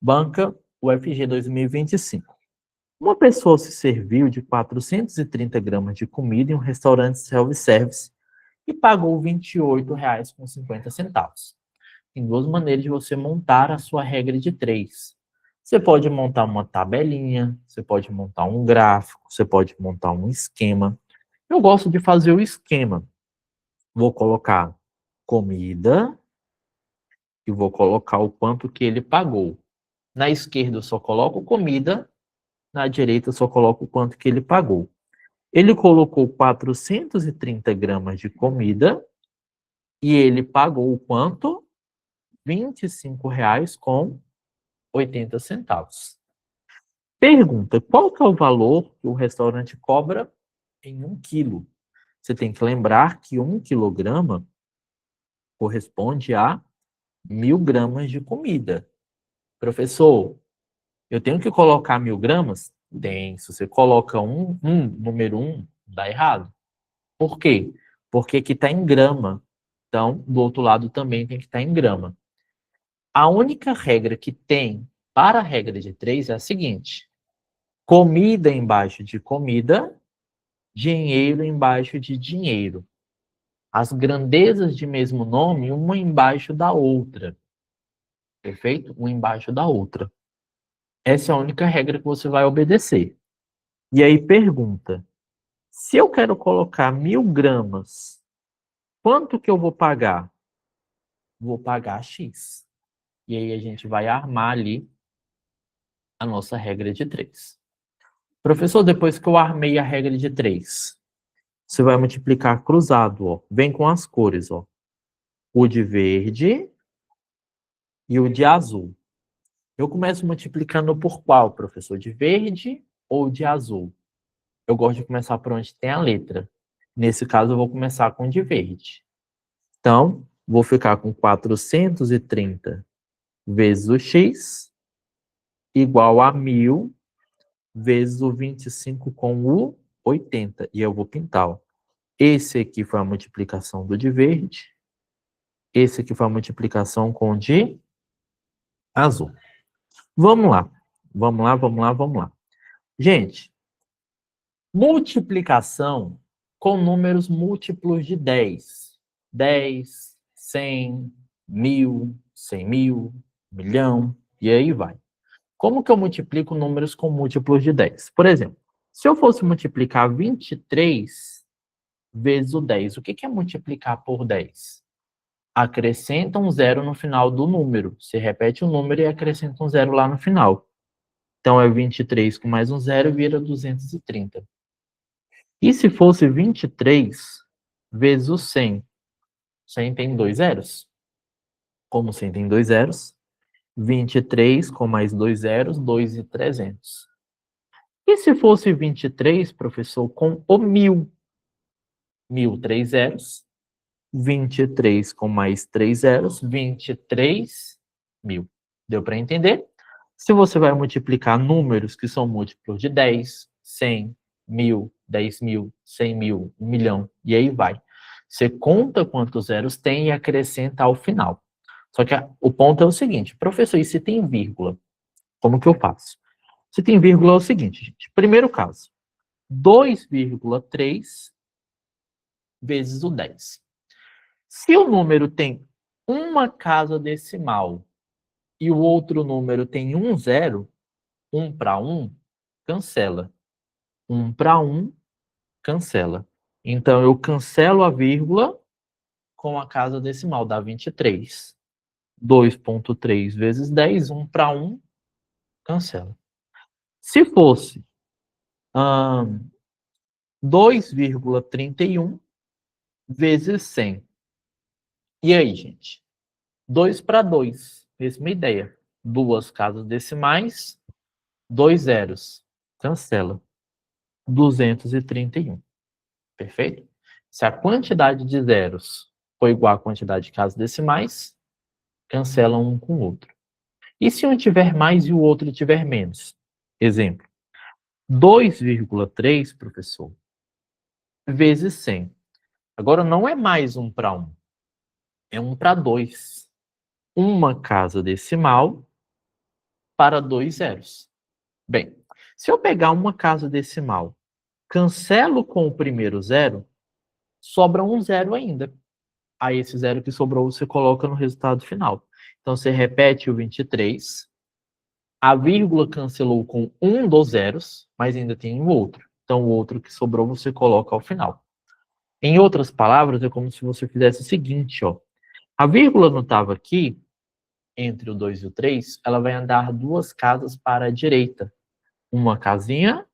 Banca UFG 2025. Uma pessoa se serviu de 430 gramas de comida em um restaurante self-service e pagou R$ 28,50. Tem duas maneiras de você montar a sua regra de 3. Você pode montar uma tabelinha, você pode montar um gráfico, você pode montar um esquema. Eu gosto de fazer o esquema. Vou colocar comida e vou colocar o quanto que ele pagou. Na esquerda eu só coloco comida, na direita eu só coloco o quanto que ele pagou. Ele colocou 430 gramas de comida e ele pagou o quanto? R$ 25,80. Pergunta, qual que é o valor que o restaurante cobra em 1 quilo? Você tem que lembrar que 1 quilograma corresponde a 1.000 gramas de comida. Professor, eu tenho que colocar 1.000 gramas? Tem. Se você coloca número 1, dá errado. Por quê? Porque aqui está em grama. Então, do outro lado também tem que estar em grama. A única regra que tem para a regra de 3 é a seguinte: comida embaixo de comida, dinheiro embaixo de dinheiro. As grandezas de mesmo nome, uma embaixo da outra. Perfeito? Uma embaixo da outra. Essa é a única regra que você vai obedecer. E aí pergunta, se eu quero colocar 1.000 gramas, quanto que eu vou pagar? Vou pagar X. E aí a gente vai armar ali a nossa regra de 3. Professor, depois que eu armei a regra de 3, você vai multiplicar cruzado, ó. Vem com as cores, ó. O de verde e o de azul. Eu começo multiplicando por qual, professor? De verde ou de azul? Eu gosto de começar por onde tem a letra. Nesse caso, eu vou começar com de verde. Então, vou ficar com 430 vezes o x igual a 1.000 vezes o 25 com o 80. E eu vou pintar, ó. Esse aqui foi a multiplicação do de verde. Esse aqui foi a multiplicação com o de azul. Vamos lá. Vamos lá, vamos lá, vamos lá. Gente, multiplicação com números múltiplos de 10. 10, 100, 1.000, 100.000, 1.000.000, e aí vai. Como que eu multiplico números com múltiplos de 10? Por exemplo, se eu fosse multiplicar 23 vezes o 10, o que é multiplicar por 10? Acrescenta um zero no final do número. Você repete o número e acrescenta um zero lá no final. Então, é 23 com mais um zero vira 230. E se fosse 23 vezes o 100? 100 tem 2 zeros. Como 100 tem 2 zeros, 23 com mais 2 zeros, 2.300. E se fosse 23, professor, com o 1.000? 1.000, 3 zeros. 23 com mais 3 zeros, 23.000. Deu para entender? Se você vai multiplicar números que são múltiplos de 10, 100, 1.000, 10.000, 100.000, 1.000.000, e aí vai. Você conta quantos zeros tem e acrescenta ao final. Só que o ponto é o seguinte, professor, e se tem vírgula? Como que eu faço? Se tem vírgula é o seguinte, gente. Primeiro caso, 2,3 vezes o 10. Se o número tem uma casa decimal e o outro número tem um zero, 1 para 1, cancela. 1 para 1, cancela. Então, eu cancelo a vírgula com a casa decimal, dá 23. 2,3 vezes 10, 1 para 1, cancela. Se fosse 2,31 vezes 100. E aí, gente? 2 para 2, mesma ideia. Duas casas decimais, 2 zeros. Cancela. 231. Perfeito? Se a quantidade de zeros for igual à quantidade de casas decimais, cancela um com o outro. E se um tiver mais e o outro tiver menos? Exemplo, 2,3, professor, vezes 100. Agora não é mais 1 para 1, é 1 para 2. Uma casa decimal para 2 zeros. Bem, se eu pegar uma casa decimal, cancelo com o primeiro zero, sobra um zero ainda. Aí esse zero que sobrou você coloca no resultado final. Então você repete o 23, a vírgula cancelou com um dos zeros, mas ainda tem o outro. Então o outro que sobrou você coloca ao final. Em outras palavras, é como se você fizesse o seguinte, ó. A vírgula não estava aqui, entre o 2 e o 3, ela vai andar 2 casas para a direita. Uma casinha,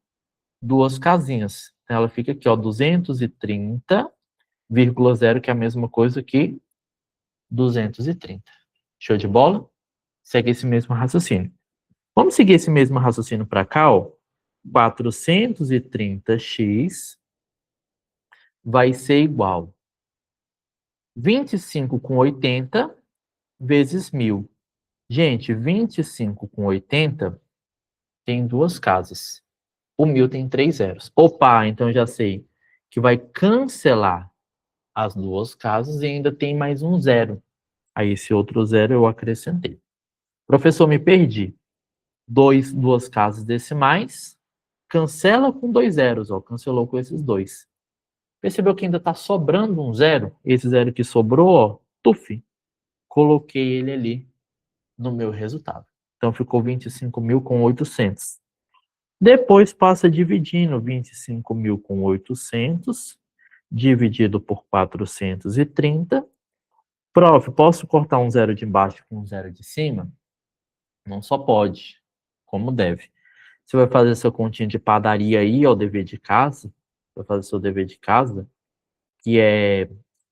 2 casinhas. Então ela fica aqui, ó, 230,0, que é a mesma coisa que 230. Show de bola? Segue esse mesmo raciocínio. Vamos seguir esse mesmo raciocínio para cá, ó. 430x vai ser igual 25 com 80 vezes 1000. Gente, 25 com 80 tem 2 casas. O 1000 tem 3 zeros. Opa, então já sei que vai cancelar as 2 casas e ainda tem mais um zero. Aí esse outro zero eu acrescentei. Professor, me perdi. 2 casas decimais, cancela com 2 zeros, ó, cancelou com esses 2. Percebeu que ainda está sobrando um zero? Esse zero que sobrou, ó, tuf, coloquei ele ali no meu resultado. Então ficou 25.800. Depois passa dividindo 25.800 dividido por 430. Prof, posso cortar um zero de baixo com um zero de cima? Não só pode, como deve. Você vai fazer sua continha de padaria aí, ó, o dever de casa, vai fazer seu dever de casa, que é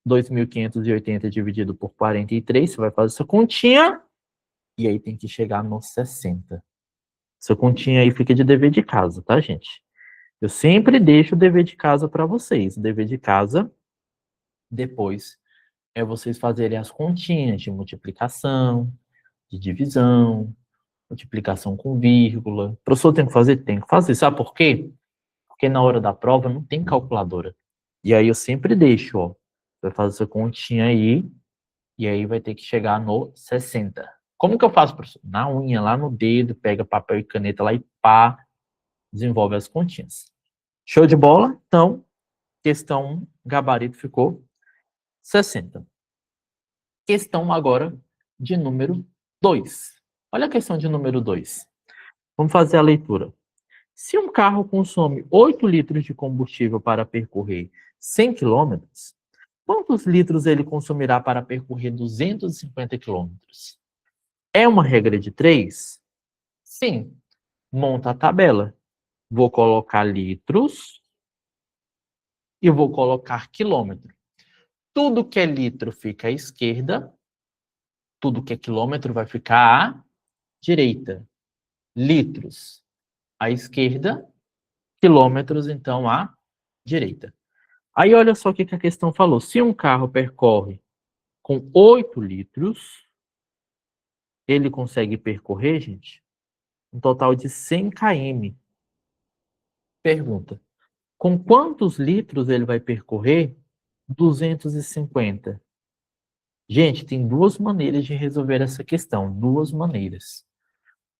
2.580 dividido por 43, você vai fazer sua continha, e aí tem que chegar no 60. Sua continha aí fica de dever de casa, tá, gente? Eu sempre deixo o dever de casa para vocês. O dever de casa, depois, é vocês fazerem as continhas de multiplicação, de divisão, multiplicação com vírgula. Professor, tem que fazer? Tem que fazer. Sabe por quê? Porque na hora da prova não tem calculadora. E aí eu sempre deixo, ó. Vai fazer essa continha aí, e aí vai ter que chegar no 60. Como que eu faço, professor? Na unha, lá no dedo, pega papel e caneta lá e pá, desenvolve as continhas. Show de bola? Então, questão 1, gabarito ficou 60. Questão agora de número 2. Olha a questão de número 2. Vamos fazer a leitura. Se um carro consome 8 litros de combustível para percorrer 100 quilômetros, quantos litros ele consumirá para percorrer 250 quilômetros? É uma regra de 3? Sim. Monta a tabela. Vou colocar litros e vou colocar quilômetro. Tudo que é litro fica à esquerda, tudo que é quilômetro vai ficar à direita. Litros à esquerda, quilômetros, então, à direita. Aí, olha só o que a questão falou. Se um carro percorre com 8 litros, ele consegue percorrer, gente, um total de 100 km. Pergunta, com quantos litros ele vai percorrer 250? Gente, tem 2 maneiras de resolver essa questão. 2 maneiras.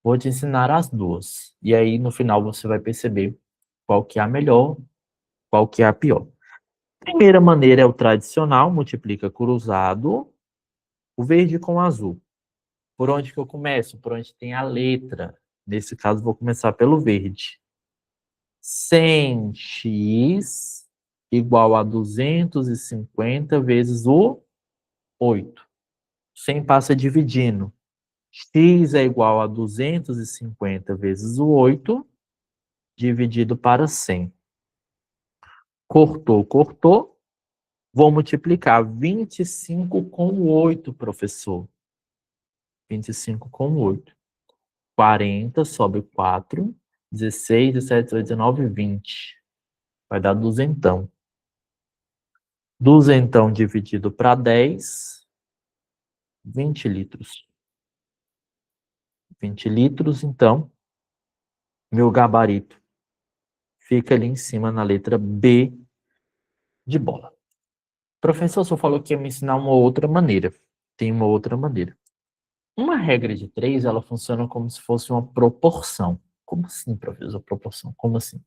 Vou te ensinar as 2. E aí, no final, você vai perceber qual que é a melhor, qual que é a pior. Primeira maneira é o tradicional, multiplica cruzado, o verde com o azul. Por onde que eu começo? Por onde tem a letra. Nesse caso, vou começar pelo verde. 100x igual a 250 vezes o 8. 100 passa dividindo. X é igual a 250 vezes o 8, dividido para 100. Cortou, cortou. Vou multiplicar 25 com o 8, professor. 25 com o 8. 40 sobe 4. 16, 17, 19, 20. Vai dar 200. Duzentão dividido para 10, 20 litros. 20 litros, então, meu gabarito fica ali em cima na letra B de bola. Professor, só falou que ia me ensinar uma outra maneira. Tem uma outra maneira. Uma regra de 3, ela funciona como se fosse uma proporção. Como assim, professor, proporção? Como assim?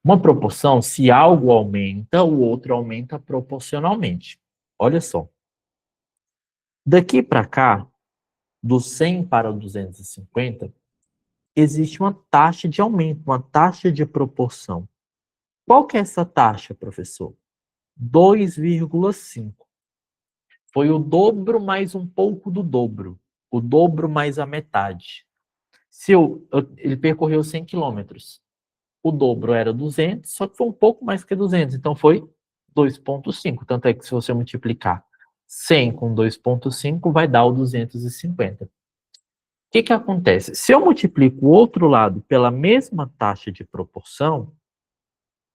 Uma proporção, se algo aumenta, o outro aumenta proporcionalmente. Olha só. Daqui para cá, do 100 para o 250, existe uma taxa de aumento, uma taxa de proporção. Qual que é essa taxa, professor? 2,5. Foi o dobro mais um pouco do dobro. O dobro mais a metade. Ele percorreu 100 quilômetros. O dobro era 200, só que foi um pouco mais que 200. Então foi 2,5. Tanto é que se você multiplicar 100 com 2,5, vai dar o 250. O que acontece? Se eu multiplico o outro lado pela mesma taxa de proporção,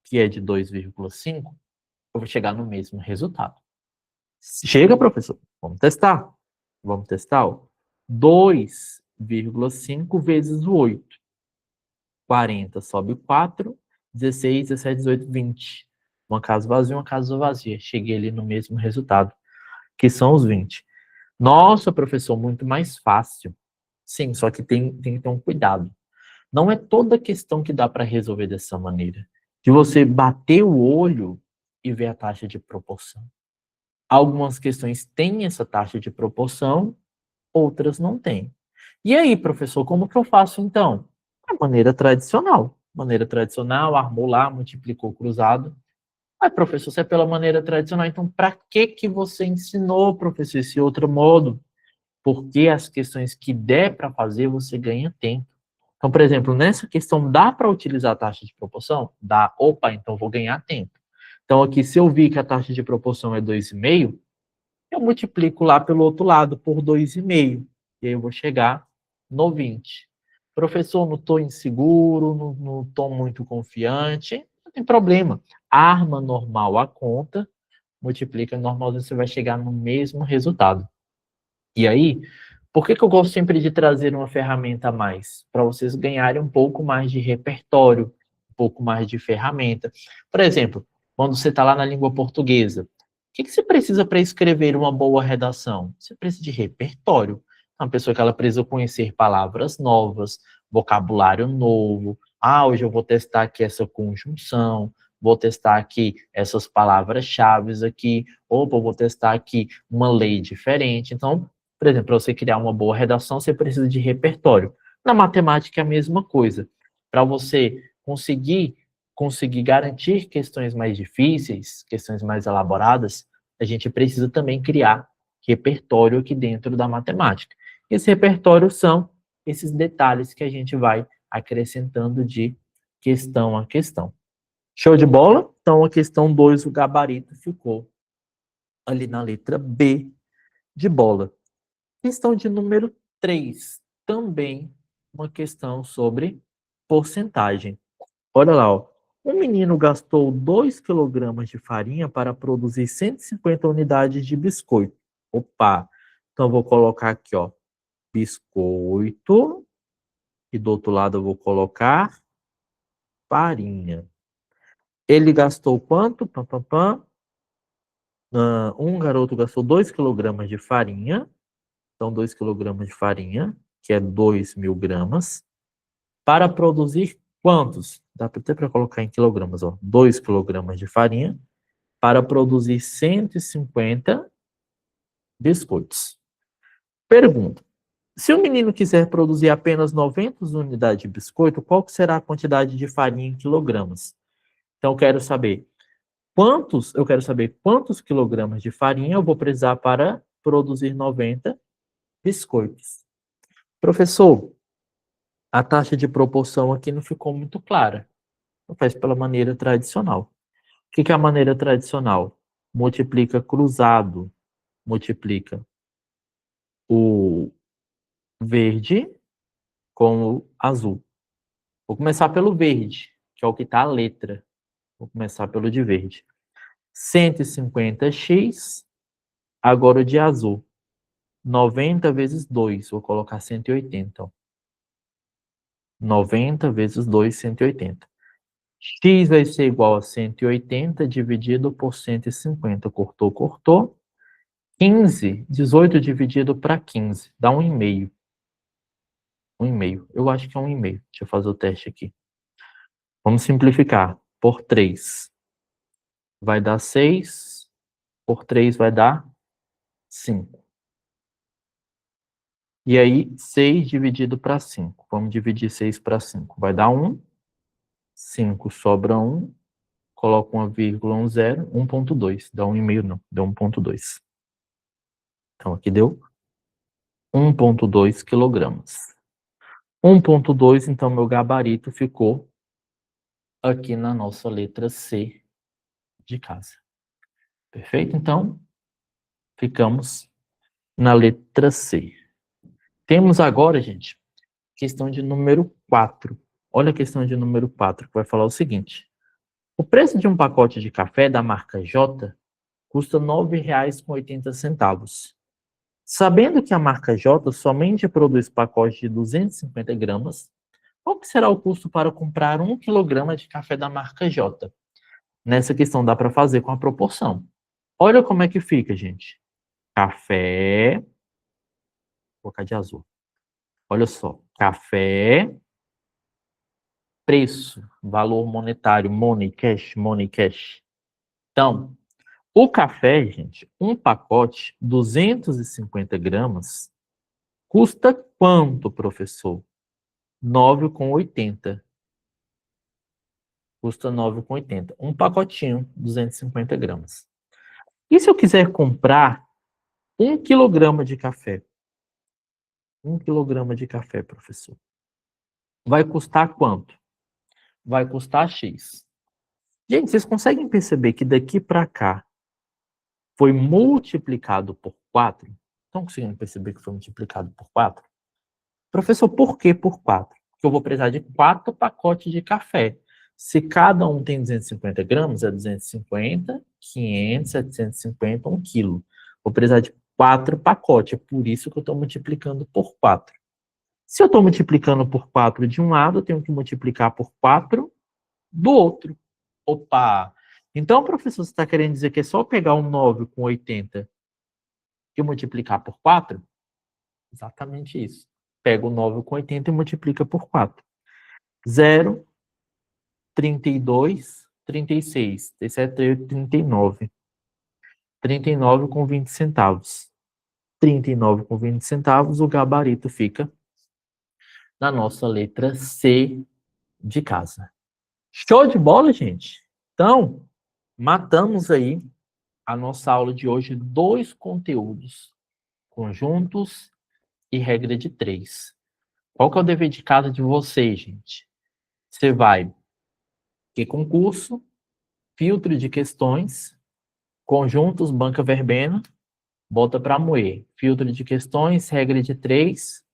que é de 2,5, eu vou chegar no mesmo resultado. Chega, professor. Vamos testar. Vamos testar. 2,5 vezes o 8. 40 sobe 4. 16, 17, 18, 20. Uma casa vazia, uma casa vazia. Cheguei ali no mesmo resultado, que são os 20. Nossa, professor, muito mais fácil. Sim, só que tem que ter um cuidado. Não é toda questão que dá para resolver dessa maneira. De você bater o olho e ver a taxa de proporção. Algumas questões têm essa taxa de proporção, outras não têm. E aí, professor, como que eu faço então? A maneira tradicional. Maneira tradicional, armou lá, multiplicou cruzado. Aí, professor, se é pela maneira tradicional, então para que você ensinou, professor, esse outro modo? Porque as questões que der para fazer, você ganha tempo. Então, por exemplo, nessa questão, dá para utilizar a taxa de proporção? Dá. Opa, então vou ganhar tempo. Então, aqui, se eu vi que a taxa de proporção é 2,5, eu multiplico lá pelo outro lado por 2,5. E aí eu vou chegar no 20. Professor, não estou inseguro, não estou muito confiante. Não tem problema. Arma normal a conta, multiplica normal, você vai chegar no mesmo resultado. E aí, por que eu gosto sempre de trazer uma ferramenta a mais? Para vocês ganharem um pouco mais de repertório, um pouco mais de ferramenta. Por exemplo, quando você está lá na língua portuguesa, o que você precisa para escrever uma boa redação? Você precisa de repertório. Uma pessoa que ela precisa conhecer palavras novas, vocabulário novo. Ah, hoje eu vou testar aqui essa conjunção, vou testar aqui essas palavras-chave aqui, opa, eu vou testar aqui uma lei diferente. Então, por exemplo, para você criar uma boa redação, você precisa de repertório. Na matemática é a mesma coisa. Para você conseguir garantir questões mais difíceis, questões mais elaboradas, a gente precisa também criar repertório aqui dentro da matemática. Esse repertório são esses detalhes que a gente vai acrescentando de questão a questão. Show de bola? Então, a questão 2, o gabarito ficou ali na letra B de bola. Questão de número 3, também uma questão sobre porcentagem. Olha lá, ó. Um menino gastou 2 kg de farinha para produzir 150 unidades de biscoito. Opa! Então, eu vou colocar aqui, ó, biscoito, e do outro lado eu vou colocar farinha. Ele gastou quanto? Pam, pam, pam. Um garoto gastou 2 kg de farinha. Então, 2 kg de farinha, que é 2.000 gramas, para produzir quantos? Dá até para colocar em quilogramas, ó. 2 kg de farinha para produzir 150 biscoitos. Pergunta: se o menino quiser produzir apenas 90 unidades de biscoito, qual será a quantidade de farinha em quilogramas? Então, eu quero saber quantos quilogramas de farinha eu vou precisar para produzir 90 biscoitos. Professor, a taxa de proporção aqui não ficou muito clara. Faz pela maneira tradicional. O que é a maneira tradicional? Multiplica cruzado, multiplica o verde com o azul. Vou começar pelo verde, que é o que está a letra. Vou começar pelo de verde. 150x, agora o de azul. 90 vezes 2, vou colocar 180. Ó. 90 vezes 2, 180. X vai ser igual a 180 dividido por 150. Cortou, cortou. 15, 18 dividido para 15, dá 1,5. 1,5. Eu acho que é 1,5. Deixa eu fazer o teste aqui. Vamos simplificar. Por 3 vai dar 6. Por 3 vai dar 5. E aí, 6 dividido para 5. Vamos dividir 6 para 5. Vai dar 1. 5 sobra 1. Coloco uma vírgula, um zero. 1,2. Dá 1,5 não. Deu 1,2. Então, aqui deu 1,2 quilogramas. 1,2, então, meu gabarito ficou aqui na nossa letra C de casa. Perfeito? Então, ficamos na letra C. Temos agora, gente, questão de número 4. Olha a questão de número 4, que vai falar o seguinte. O preço de um pacote de café da marca J custa R$ 9,80. Sabendo que a marca J somente produz pacotes de 250 gramas, qual que será o custo para comprar 1 quilograma de café da marca J? Nessa questão dá para fazer com a proporção. Olha como é que fica, gente. Café, vou colocar de azul. Olha só, café, preço, valor monetário, money, cash, money, cash. Então, o café, gente, um pacote, 250 gramas, custa quanto, professor? R$ 9,80. Custa R$ 9,80. Um pacotinho, 250 gramas. E se eu quiser comprar 1 quilograma de café? 1 quilograma de café, professor. Vai custar quanto? Vai custar X. Gente, vocês conseguem perceber que daqui para cá foi multiplicado por 4? Estão conseguindo perceber que foi multiplicado por 4? Professor, por que por 4? Porque eu vou precisar de 4 pacotes de café. Se cada um tem 250 gramas, é 250, 500, 750, 1 quilo. Vou precisar de 4 pacotes. É por isso que eu estou multiplicando por 4. Se eu estou multiplicando por 4 de um lado, eu tenho que multiplicar por 4 do outro. Opa! Então, professor, você está querendo dizer que é só pegar um 9 com 80 e multiplicar por 4? Exatamente isso. Pega o 9 com 80 e multiplica por 4. 0, 32, 36. Esse é 39. 39 com 20 centavos. 39 com 20 centavos, o gabarito fica na nossa letra C de casa. Show de bola, gente? Então, matamos aí a nossa aula de hoje, 2 conteúdos, conjuntos e regra de 3. Qual que é o dever de casa de vocês, gente? Você vai ter concurso, filtro de questões, conjuntos, banca verbena, bota para moer. Filtro de questões, regra de 3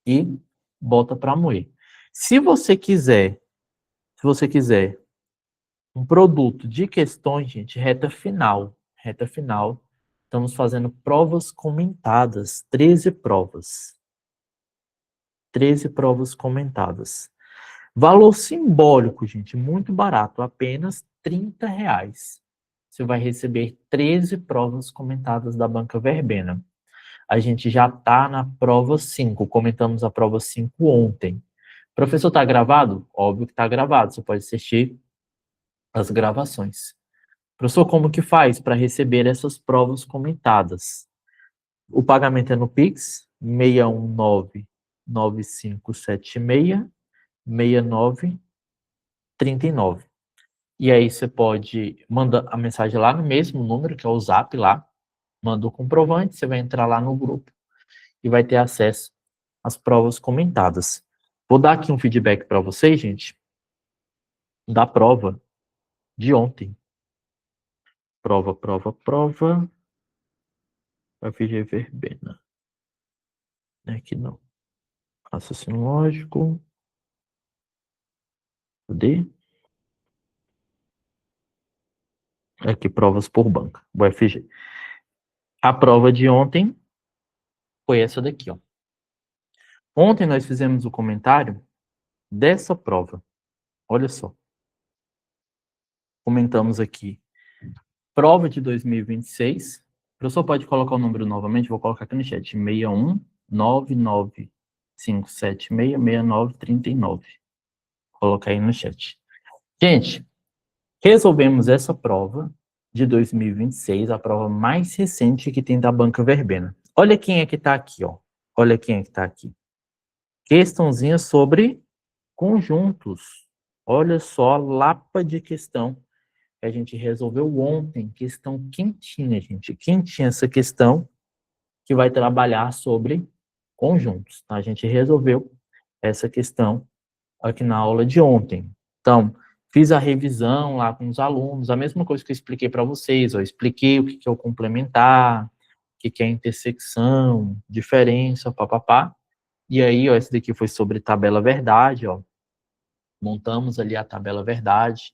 e bota para moer. Se você quiser um produto de questões, gente, reta final, estamos fazendo provas comentadas, 13 provas. 13 provas comentadas. Valor simbólico, gente, muito barato, apenas R$ 30. Você vai receber 13 provas comentadas da Banca Verbena. A gente já está na prova 5, comentamos a prova 5 ontem. Professor, está gravado? Óbvio que está gravado, você pode assistir as gravações. Professor, como que faz para receber essas provas comentadas? O pagamento é no Pix, 619-9576-6939. E aí você pode mandar a mensagem lá no mesmo número, que é o Zap lá, manda o comprovante, você vai entrar lá no grupo e vai ter acesso às provas comentadas. Vou dar aqui um feedback para vocês, gente, da prova de ontem. Prova. FG Verbena. Aqui não. Raciocínio lógico. Cadê? Aqui, provas por banca, UFG. A prova de ontem foi essa daqui, ó. Ontem nós fizemos o comentário dessa prova. Olha só. Comentamos aqui. Prova de 2026. O professor pode colocar o número novamente? Vou colocar aqui no chat. 61995766939. Colocar aí no chat. Gente, resolvemos essa prova de 2026, a prova mais recente que tem da Banca Verbena. Olha quem é que está aqui, ó. Olha quem é que está aqui. Questãozinha sobre conjuntos. Olha só a lapa de questão que a gente resolveu ontem. Questão quentinha, gente. Quentinha essa questão que vai trabalhar sobre conjuntos. Tá? A gente resolveu essa questão aqui na aula de ontem. Então, fiz a revisão lá com os alunos, a mesma coisa que eu expliquei para vocês. Eu expliquei o que é o complementar, o que é intersecção, diferença, papapá. E aí, ó, esse daqui foi sobre tabela verdade, ó. Montamos ali a tabela verdade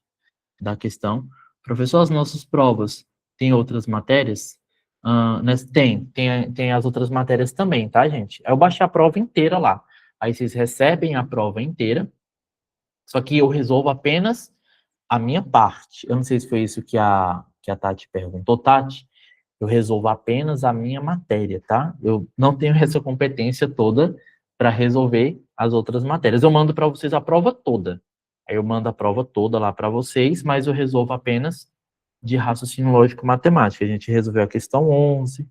da questão. Professor, as nossas provas têm outras matérias? Tem as outras matérias também, tá, gente? Eu baixei a prova inteira lá. Aí vocês recebem a prova inteira, só que eu resolvo apenas a minha parte. Eu não sei se foi isso que a Tati perguntou. Tati, eu resolvo apenas a minha matéria, tá? Eu não tenho essa competência toda para resolver as outras matérias. Eu mando para vocês a prova toda. Aí eu mando a prova toda lá para vocês, mas eu resolvo apenas de raciocínio lógico matemática. A gente resolveu a questão 11,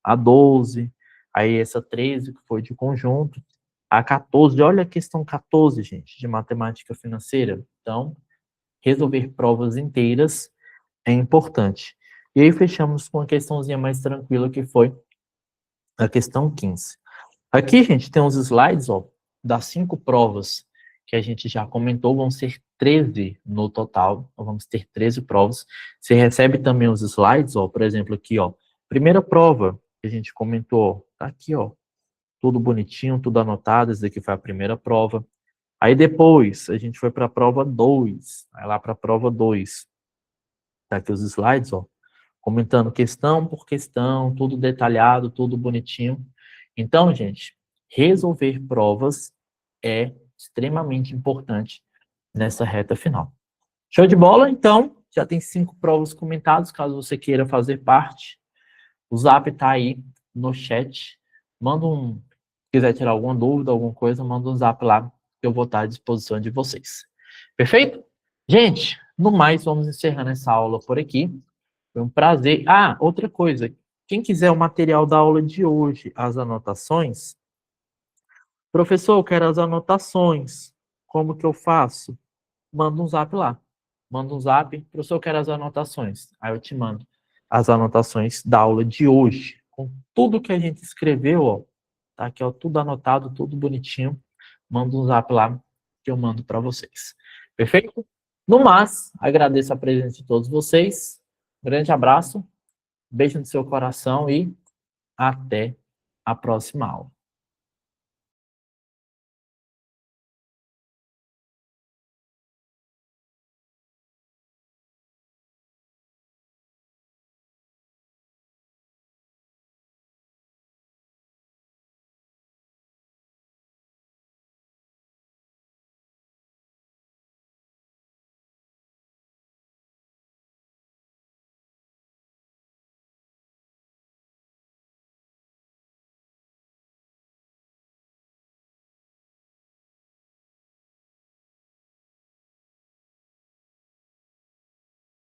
a 12, aí essa 13, que foi de conjunto, a 14, olha a questão 14, gente, de matemática financeira. Então, resolver provas inteiras é importante. E aí fechamos com uma questãozinha mais tranquila, que foi a questão 15. Aqui, gente, tem uns slides, ó, das 5 provas que a gente já comentou, vão ser 13 no total, então vamos ter 13 provas. Você recebe também os slides, ó, por exemplo, aqui, ó, primeira prova que a gente comentou, tá aqui, ó, tudo bonitinho, tudo anotado, essa daqui foi a primeira prova. Aí depois, a gente foi para a prova 2, aí lá para a prova 2, tá aqui os slides, ó, comentando questão por questão, tudo detalhado, tudo bonitinho. Então, gente, resolver provas é extremamente importante nessa reta final. Show de bola? Então, já tem 5 provas comentadas, caso você queira fazer parte. O Zap tá aí no chat. Se quiser tirar alguma dúvida, alguma coisa, manda um Zap lá, que eu vou estar à disposição de vocês. Perfeito? Gente, no mais, vamos encerrando essa aula por aqui. Foi um prazer. Ah, outra coisa. Quem quiser o material da aula de hoje, as anotações, professor, eu quero as anotações. Como que eu faço? Manda um Zap lá. Manda um Zap, professor, eu quero as anotações. Aí eu te mando as anotações da aula de hoje, com tudo que a gente escreveu, ó. Tá aqui, ó, tudo anotado, tudo bonitinho. Manda um Zap lá que eu mando para vocês. Perfeito? No mais, agradeço a presença de todos vocês. Grande abraço, beijo no seu coração e até a próxima aula.